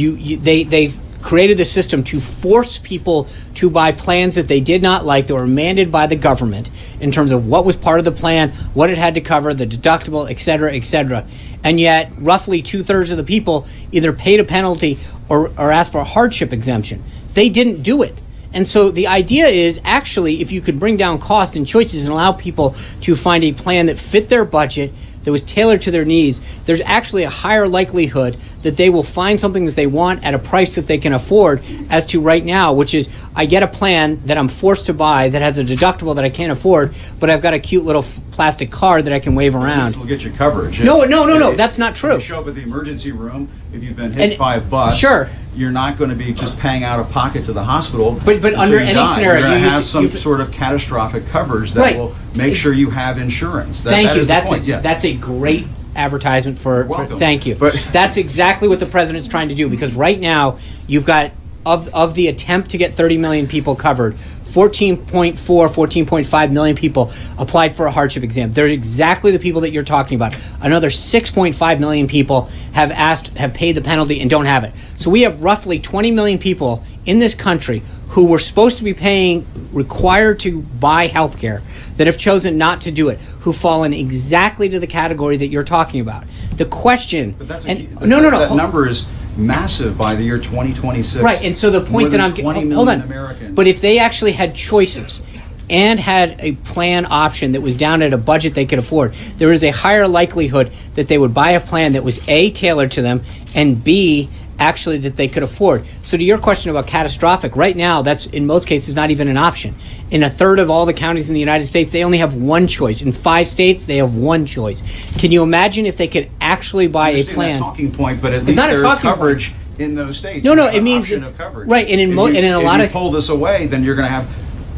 they've created the system to force people to buy plans that they did not like, that were mandated by the government in terms of what was part of the plan, what it had to cover, the deductible, et cetera, et cetera. And yet, roughly 2/3 of the people either paid a penalty or asked for a hardship exemption. They didn't do it. And so the idea is actually, if you could bring down cost and choices and allow people to find a plan that fit their budget, that was tailored to their needs, there's actually a higher likelihood that they will find something that they want at a price that they can afford, as to right now, which is, I get a plan that I'm forced to buy that has a deductible that I can't afford, but I've got a cute little plastic card that I can wave around. This will get you coverage. No, that's not true. If you show up at the emergency room, if you've been And- hit by a bus, sure. you're not going to be just paying out of pocket to the hospital. But until under you any die. scenario, you're going you to have used to- some you- sort of catastrophic coverage that Right. will make sure you have insurance. Thank That you. is the point. Yeah. That's a great advertisement for welcome. thank you. But- That's exactly what the president's trying to do, because right now you've got of the attempt to get 30 million people covered, 14.5 million people applied for a hardship exam. They're exactly the people that you're talking about. Another 6.5 million people have paid the penalty and don't have it. So we have roughly 20 million people in this country who were supposed to be required to buy health care, that have chosen not to do it, who've fallen exactly to the category that you're talking about. The question, But that's That number is massive by the year 2026. right, and so the point that I'm More than 20 hold million on. Americans. But if they actually had choices and had a plan option that was down at a budget they could afford, there is a higher likelihood that they would buy a plan that was A, tailored to them, and B, actually that they could afford. So to your question about catastrophic, right now that's in most cases not even an option. In a third of all the counties in the United States, they only have one choice. In 5 states, they have one choice. Can you imagine if they could actually buy I a understand plan? that talking point, but at It's least not a there is talking point. coverage in those states. No, You no, have it an means- option of coverage. right, and in If mo- you- and in a if lot you of- pull this away, then you're going to have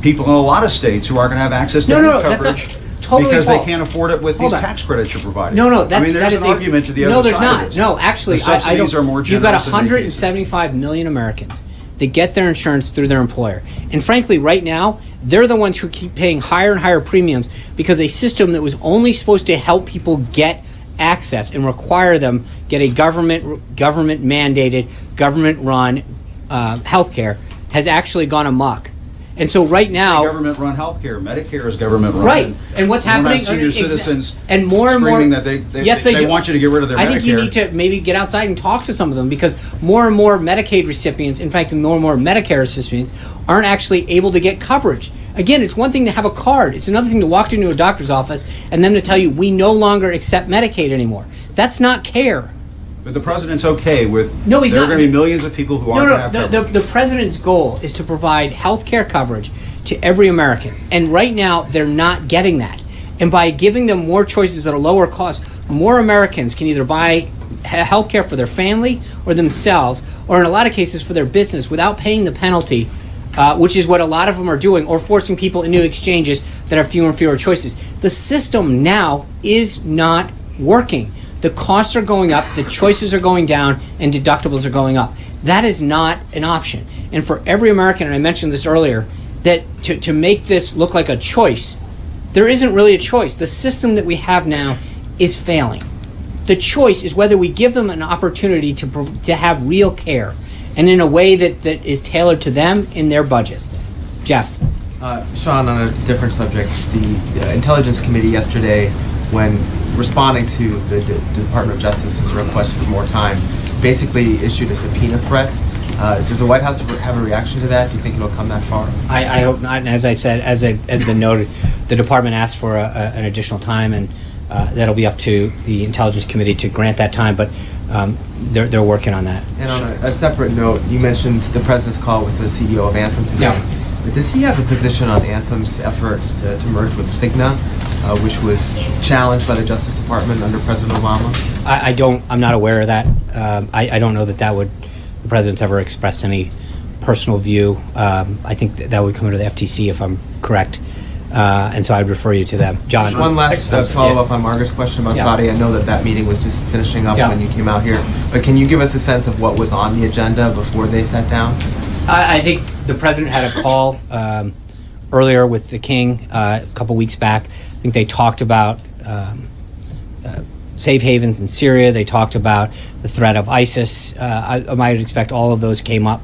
people in a lot of states who aren't going to have access to No, any no, that's coverage not- totally because false. they can't afford it with Hold these on. tax credits you're providing. No, I mean, there's an argument to the other no, there's side not. of this. No, actually, The subsidies I don't. are more You've got generous in many cases. 175 million Americans that get their insurance through their employer, and frankly, right now, they're the ones who keep paying higher and higher premiums because a system that was only supposed to help people get access and require them get a government mandated, government run healthcare has actually gone amok. And so right now, Government-run healthcare, Medicare is government-run. right, and what's we're not happening? senior exa- citizens and more and more screaming that they yes, they do. want you to get rid of their I Medicare. think you need to maybe get outside and talk to some of them, because more and more Medicaid recipients, in fact, more and more Medicare recipients, aren't actually able to get coverage. Again, it's one thing to have a card. It's another thing to walk into a doctor's office and them to tell you, we no longer accept Medicaid anymore. That's not care. But the president's okay with. No, he's there not. are going to be millions of people who aren't going to have The coverage. president's goal is to provide health care coverage to every American. And right now, they're not getting that. And by giving them more choices at a lower cost, more Americans can either buy health care for their family or themselves, or in a lot of cases for their business, without paying the penalty, which is what a lot of them are doing, or forcing people into exchanges that have fewer and fewer choices. The system now is not working. The costs are going up, the choices are going down, and deductibles are going up. That is not an option. And for every American, and I mentioned this earlier, that to make this look like a choice, there isn't really a choice. The system that we have now is failing. The choice is whether we give them an opportunity to have real care, and in a way that is tailored to them in their budget. Jeff. Sean, on a different subject, the Intelligence Committee yesterday, when responding to the Department of Justice's request for more time, basically issued a subpoena threat. Does the White House have a reaction to that? Do you think it'll come that far? I hope not. And as I said, as has been noted, the department asked for an additional time, and that'll be up to the Intelligence Committee to grant that time. But they're working on that. And on a separate note, you mentioned the president's call with the CEO of Anthem today. Yeah. But does he have a position on Anthem's effort to merge with Cigna, which was challenged by the Justice Department under President Obama? I'm not aware of that. I don't know that the president's ever expressed any personal view. I think that would come under the FTC if I'm correct. And so I'd refer you to them. John. Just one last follow-up on Margaret's question about Saudi. I know that meeting was just finishing up when you came out here. But can you give us a sense of what was on the agenda before they sat down? I think the president had a call earlier with the king a couple weeks back. I think they talked about safe havens in Syria. They talked about the threat of ISIS. I might expect all of those came up.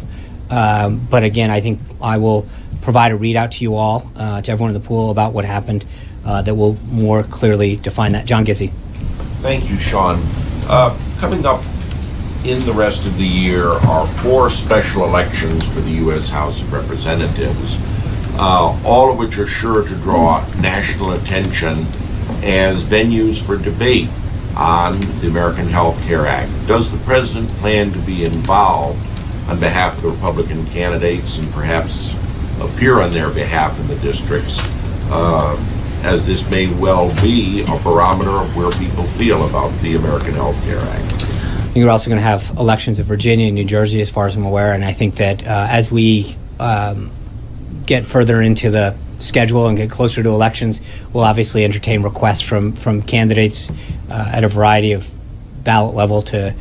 But again, I think I will provide a readout to you all, to everyone in the pool, about what happened that will more clearly define that. John Gizzi. Thank you, Sean. Coming up in the rest of the year are 4 special elections for the U.S. House of Representatives, all of which are sure to draw national attention as venues for debate on the American Health Care Act. Does the president plan to be involved on behalf of the Republican candidates and perhaps appear on their behalf in the districts, as this may well be a barometer of where people feel about the American Health Care Act? You're also going to have elections in Virginia and New Jersey, as far as I'm aware, and I think that as we get further into the schedule and get closer to elections, we'll obviously entertain requests from candidates at a variety of ballot level to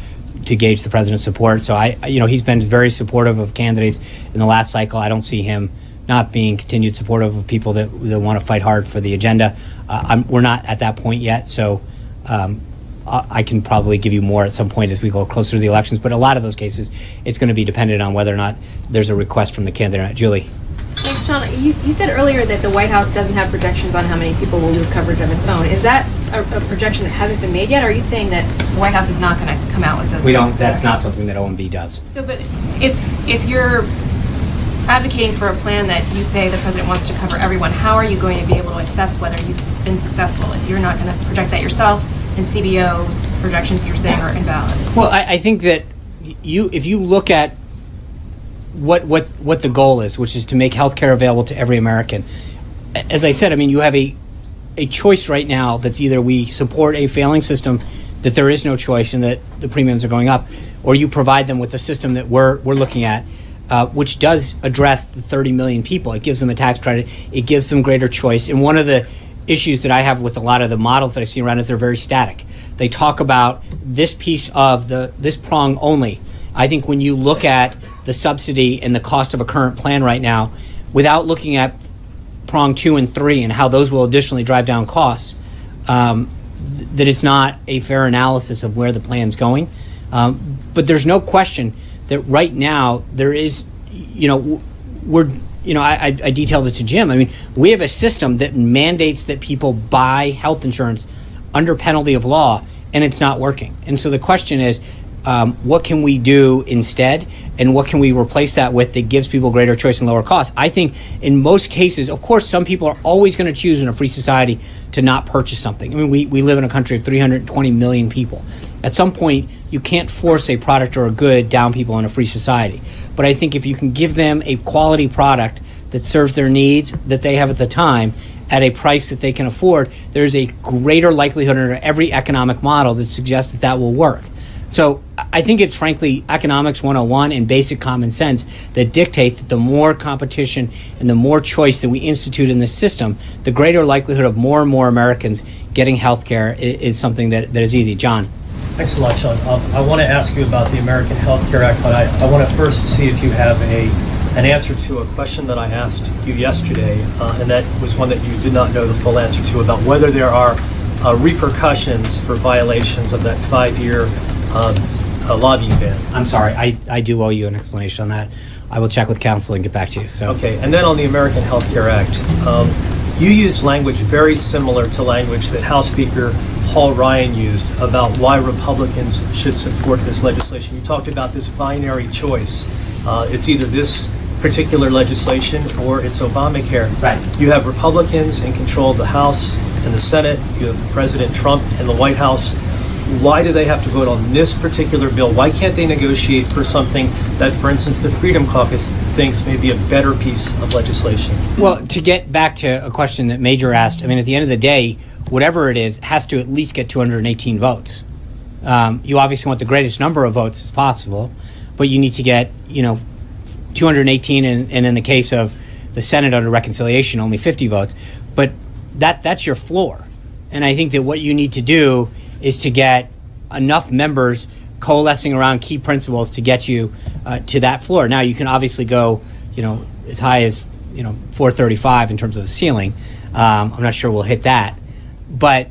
gauge the president's support. So he's been very supportive of candidates in the last cycle. I don't see him not being continued supportive of people that want to fight hard for the agenda. We're not at that point yet, so I can probably give you more at some point as we go closer to the elections. But a lot of those cases, it's going to be dependent on whether or not there's a request from the candidate. Julie. Thanks, Sean. You said earlier that the White House doesn't have projections on how many people will lose coverage of its own. Is that a projection that hasn't been made yet, or are you saying that the White House is not going to come out with those? We don't. That's not something that OMB does. So, but if you're advocating for a plan that you say the president wants to cover everyone, how are you going to be able to assess whether you've been successful if you're not going to project that yourself and CBO's projections you're saying are invalid? Well, I think that if you look at what the goal is, which is to make healthcare available to every American, as I said, I mean, you have a choice right now that's either we support a failing system, that there is no choice and that the premiums are going up, or you provide them with a system that we're looking at, which does address the 30 million people. It gives them a tax credit. It gives them greater choice. And one of the issues that I have with a lot of the models that I see around is they're very static. They talk about this piece of this prong only. I think when you look at the subsidy and the cost of a current plan right now, without looking at prong 2 and 3 and how those will additionally drive down costs, that it's not a fair analysis of where the plan's going. But there's no question that right now there is, I detailed it to Jim. I mean, we have a system that mandates that people buy health insurance under penalty of law, and it's not working. And so the question is, what can we do instead, and what can we replace that with that gives people greater choice and lower costs? I think in most cases, of course, some people are always going to choose in a free society to not purchase something. I mean, we live in a country of 320 million people. At some point, you can't force a product or a good down people in a free society. But I think if you can give them a quality product that serves their needs that they have at the time at a price that they can afford, there's a greater likelihood under every economic model that suggests that that will work. So I think it's frankly economics 101 and basic common sense that dictate that the more competition and the more choice that we institute in this system, the greater likelihood of more and more Americans getting health care is something that is easy. John. Thanks a lot, Sean. I want to ask you about the American Health Care Act, but I want to first see if you have an answer to a question that I asked you yesterday, and that was one that you did not know the full answer to, about whether there are repercussions for violations of that 5-year lobbying ban. I'm sorry, I do owe you an explanation on that. I will check with counsel and get back to you. So Okay, and then on the American Health Care Act, you used language very similar to language that House Speaker Paul Ryan used about why Republicans should support this legislation. You talked about this binary choice. It's either this particular legislation or it's Obamacare. Right. You have Republicans in control of the House and the Senate. You have President Trump and the White House. Why do they have to vote on this particular bill? Why can't they negotiate for something that, for instance, the Freedom Caucus thinks may be a better piece of legislation? Well, to get back to a question that Major asked, I mean, at the end of the day, whatever it is, has to at least get 218 votes. You obviously want the greatest number of votes as possible, but you need to get, 218, and in the case of the Senate under reconciliation, only 50 votes. But that's your floor. And I think that what you need to do is to get enough members coalescing around key principles to get you to that floor. Now, you can obviously go, as high as, 435 in terms of the ceiling. I'm not sure we'll hit that. But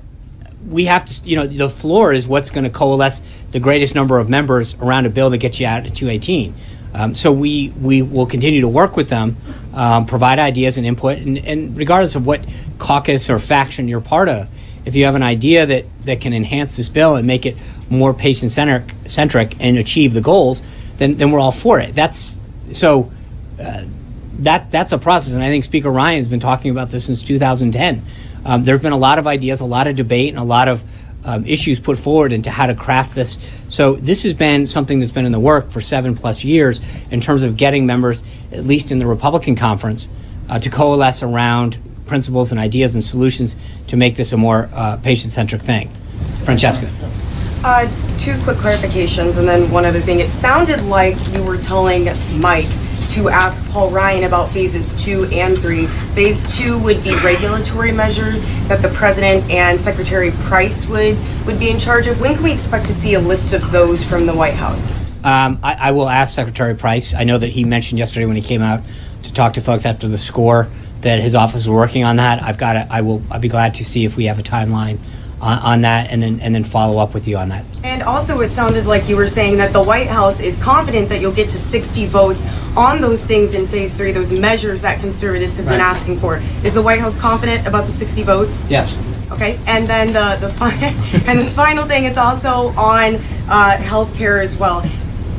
we have to, the floor is what's going to coalesce the greatest number of members around a bill that gets you out at 218. So we will continue to work with them, provide ideas and input, and regardless of what caucus or faction you're part of, if you have an idea that can enhance this bill and make it more patient-centric and achieve the goals, then we're all for it. That's a process, and I think Speaker Ryan has been talking about this since 2010. There have been a lot of ideas, a lot of debate, and a lot of issues put forward into how to craft this. So this has been something that's been in the work for 7+ years in terms of getting members, at least in the Republican conference, to coalesce around principles and ideas and solutions to make this a more patient-centric thing. Francesca. 2 quick clarifications and then one other thing. It sounded like you were telling Mike to ask Paul Ryan about phases 2 and 3. Phase 2 would be regulatory measures that the president and Secretary Price would be in charge of. When can we expect to see a list of those from the White House? I will ask Secretary Price. I know that he mentioned yesterday when he came out to talk to folks after the score that his office is working on that. I'll be glad to see if we have a timeline on that and then follow up with you on that. And also it sounded like you were saying that the White House is confident that you'll get to 60 votes on those things in phase 3, those measures that conservatives have been asking for. Is the White House confident about the 60 votes? Yes. Okay, and then the final thing, it's also on health care as well.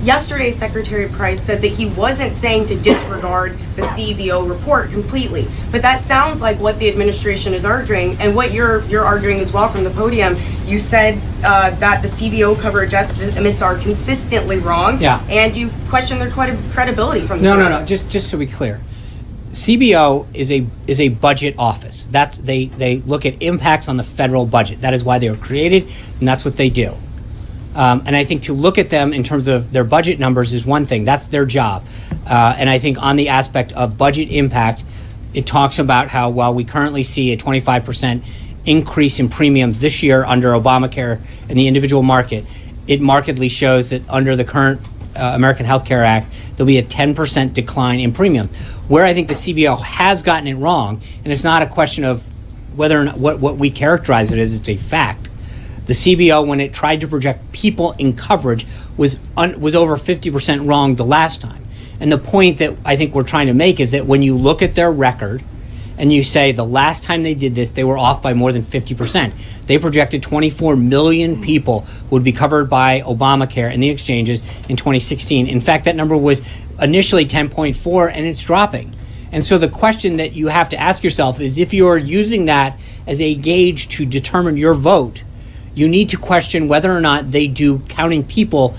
Yesterday, Secretary Price said that he wasn't saying to disregard the CBO report completely, but that sounds like what the administration is arguing, and what you're arguing as well from the podium. You said that the CBO coverage estimates are consistently wrong, and you questioned their credibility from the No. Just to be clear, CBO is a budget office. They look at impacts on the federal budget. That is why they were created, and that's what they do. And I think to look at them in terms of their budget numbers is one thing. That's their job. And I think on the aspect of budget impact, it talks about how while we currently see a 25% increase in premiums this year under Obamacare and the individual market, it markedly shows that under the current American Health Care Act, there'll be a 10% decline in premium. Where I think the CBO has gotten it wrong, and it's not a question of whether or not what we characterize it as, it's a fact. The CBO, when it tried to project people in coverage, was over 50% wrong the last time. And the point that I think we're trying to make is that when you look at their record and you say the last time they did this, they were off by more than 50%. They projected 24 million people would be covered by Obamacare in the exchanges in 2016. In fact, that number was initially 10.4, and it's dropping. And so the question that you have to ask yourself is, if you're using that as a gauge to determine your vote, you need to question whether or not they do counting people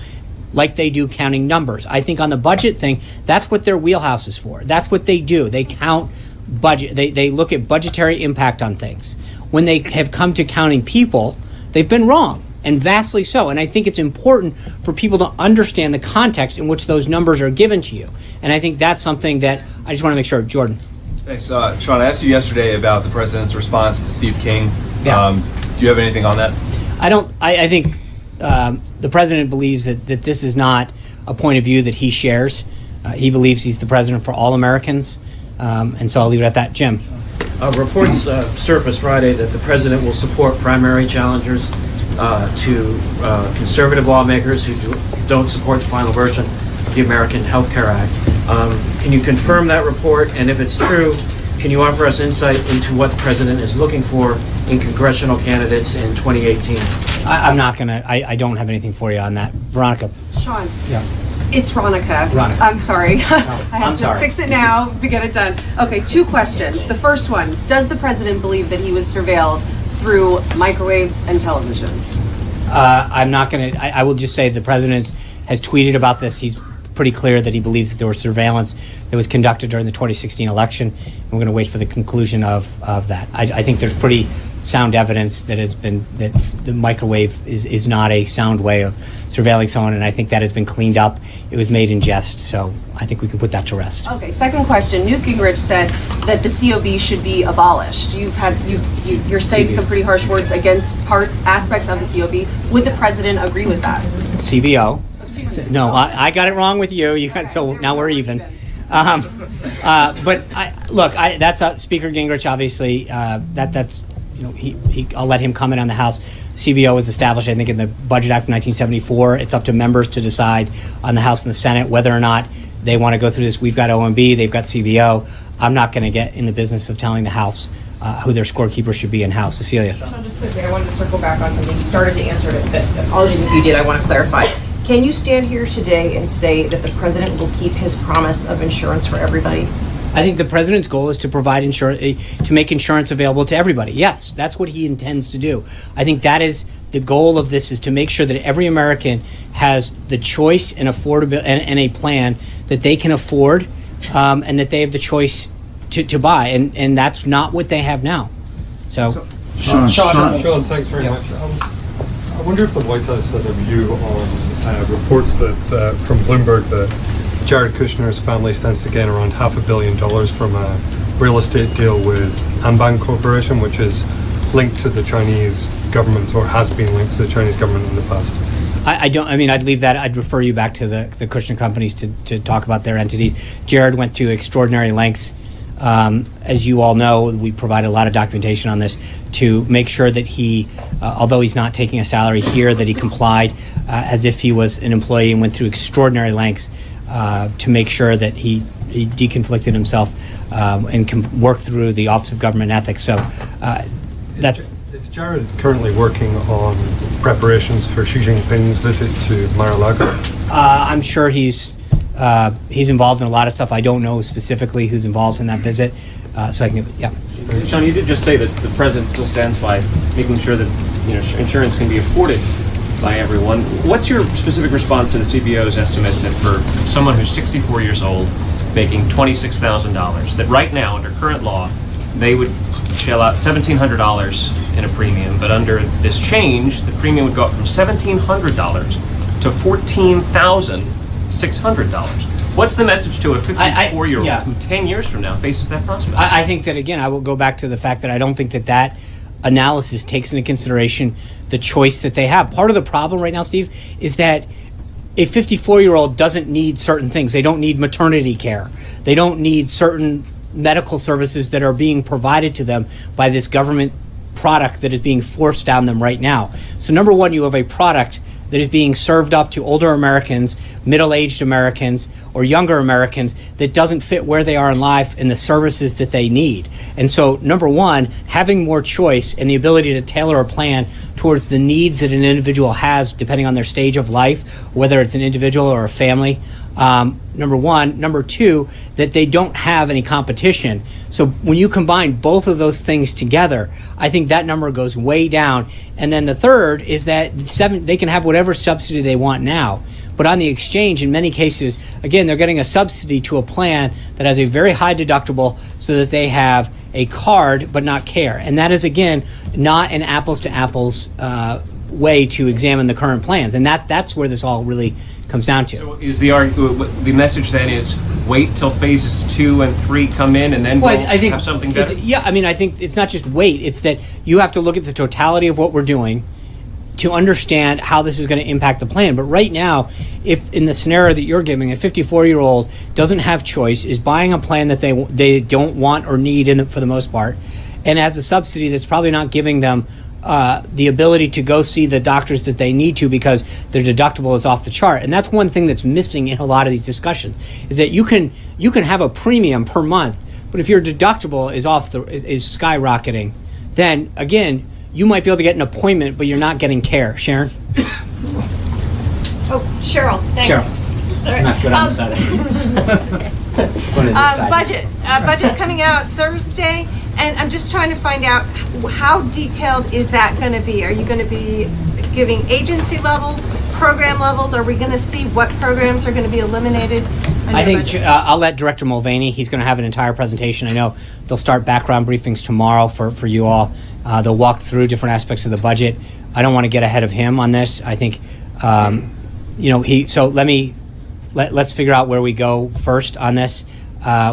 like they do counting numbers. I think on the budget thing, that's what their wheelhouse is for. That's what they do. They count budget. They look at budgetary impact on things. When they have come to counting people, they've been wrong, and vastly so. And I think it's important for people to understand the context in which those numbers are given to you. And I think that's something that I just want to make sure. Jordan. Thanks. Sean, I asked you yesterday about the president's response to Steve King. Yeah. Do you have anything on that? I think the president believes that this is not a point of view that he shares. He believes he's the president for all Americans. And so I'll leave it at that. Jim. Reports surfaced Friday that the president will support primary challengers to conservative lawmakers who don't support the final version of the American Health Care Act. Can you confirm that report? And if it's true, can you offer us insight into what the president is looking for in congressional candidates in 2018? I'm not going to, I don't have anything for you on that. Veronica. Sean. Yeah. It's Ronica. Ronica. I'm sorry. I I'm have to sorry. fix it now to get it done. Okay, 2 questions. The first one, does the president believe that he was surveilled through microwaves and televisions? I'm not going to, I will just say the president has tweeted about this. He's pretty clear that he believes that there was surveillance that was conducted during the 2016 election. And we're going to wait for the conclusion of that. I think there's pretty sound evidence that has been, that the microwave is not a sound way of surveilling someone, and I think that has been cleaned up. It was made in jest, so I think we can put that to rest. Okay, second question. Newt Gingrich said that the COB should be abolished. You're saying some pretty harsh words against aspects of the COB. Would the president agree with that? CBO. No, I got it wrong with you. You got, so now we're even. But that's Speaker Gingrich. Obviously, that's I'll let him comment on the House. CBO was established, I think, in the Budget Act of 1974. It's up to members to decide on the House and the Senate whether or not they want to go through this. We've got OMB, they've got CBO. I'm not going to get in the business of telling the House who their scorekeeper should be in House. Cecilia. Sean, just quickly, I wanted to circle back on something. You started to answer it, but apologies if you did. I want to clarify. Can you stand here today and say that the president will keep his promise of insurance for everybody? I think the president's goal is to provide insurance, to make insurance available to everybody. Yes, that's what he intends to do. I think that is the goal of this, is to make sure that every American has the choice and affordability and a plan that they can afford, and that they have the choice to buy. And that's not what they have now. So Sean, thanks very much. I wonder if the White House has a view on reports that from Bloomberg that Jared Kushner's family stands to gain around $500 million from a real estate deal with Anbang Corporation, which is linked to the Chinese government, or has been linked to the Chinese government in the past. I'd leave that. I'd refer you back to the Kushner companies to talk about their entities. Jared went to extraordinary lengths. As you all know, we provide a lot of documentation on this to make sure that he, although he's not taking a salary here, that he complied as if he was an employee, and went through extraordinary lengths to make sure that he deconflicted himself and can work through the Office of Government Ethics. So that's. Is Jared currently working on preparations for Xi Jinping's visit to Mar-a-Lago? I'm sure he's involved in a lot of stuff. I don't know specifically who's involved in that visit, so I can. Yeah. Sean, you did just say that the president still stands by making sure that insurance can be afforded by everyone. What's your specific response to the CBO's estimate that for someone who's 64 years old, making $26,000, that right now under current law they would shell out $1,700 in a premium, but under this change the premium would go up from $1,700 to $14,600? What's the message to a 54-year-old who 10 years from now faces that prospect? I think that, again, I will go back to the fact that I don't think that analysis takes into consideration the choice that they have. Part of the problem right now, Steve, is that a 54-year-old doesn't need certain things. They don't need maternity care. They don't need certain medical services that are being provided to them by this government product that is being forced down them right now. So number one, you have a product that is being served up to older Americans, middle-aged Americans, or younger Americans that doesn't fit where they are in life and the services that they need. And so, number one, having more choice and the ability to tailor a plan towards the needs that an individual has depending on their stage of life, whether it's an individual or a family, number one. Number two, that they don't have any competition. So when you combine both of those things together, I think that number goes way down. And then the third is that they can have whatever subsidy they want now, But on the exchange, in many cases, again, they're getting a subsidy to a plan that has a very high deductible so that they have a card but not care. And that is, again, not an apples to apples way to examine the current plans. And that's where this all really comes down to. So is the message then is wait till phases 2 and 3 come in and then we'll have something better? Yeah, I mean, I think it's not just wait. It's that you have to look at the totality of what we're doing to understand how this is going to impact the plan. But right now, if in the scenario that you're giving, a 54-year-old doesn't have choice, is buying a plan that they don't want or need for the most part, and has a subsidy that's probably not giving them the ability to go see the doctors that they need to because their deductible is off the chart. And that's one thing that's missing in a lot of these discussions, is that you can have a premium per month, but if your deductible is is skyrocketing, then again, you might be able to get an appointment, but you're not getting care. Sharon? Oh, Cheryl, thanks. Cheryl. Sorry. Not good on the side. Budget's coming out Thursday, and I'm just trying to find out how detailed is that going to be? Are you going to be giving agency levels, program levels? Are we going to see what programs are going to be eliminated? I think I'll let Director Mulvaney, he's going to have an entire presentation. I know they'll start background briefings tomorrow for you all. They'll walk through different aspects of the budget. I don't want to get ahead of him on this. I think, so let's figure out where we go first on this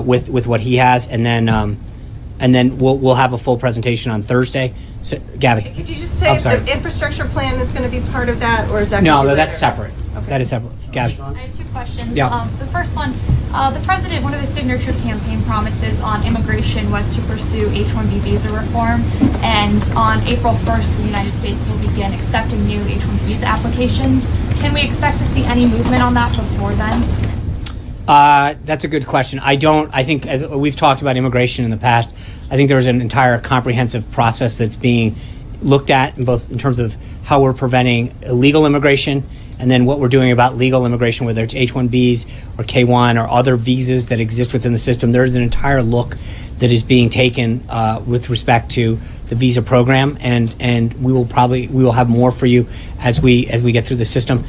with what he has, and then we'll have a full presentation on Thursday. So, Gabby. Could you just say if the infrastructure plan is going to be part of that, or is that No, gonna be that's later? separate. Okay. That is separate. Gabby. I have 2 questions. Yeah. The first one, the president, one of his signature campaign promises on immigration was to pursue H-1B visa reform, and on April 1st, the United States will begin accepting new H-1B visa applications. Can we expect to see any movement on that before then? That's a good question. I think, as we've talked about immigration in the past, I think there's an entire comprehensive process that's being looked at in terms of how we're preventing illegal immigration, and then what we're doing about legal immigration, whether it's H-1Bs or K-1 or other visas that exist within the system. There's an entire look that is being taken with respect to the visa program, and we will have more for you as we get through the system.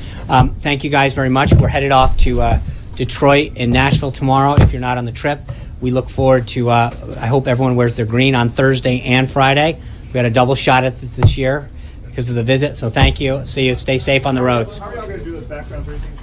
Thank you guys very much. We're headed off to Detroit and Nashville tomorrow. If you're not on the trip, we look forward to, I hope everyone wears their green on Thursday and Friday. We got a double shot at this year because of the visit, so thank you. See you. Stay safe on the roads. How are y'all going to do the background briefing?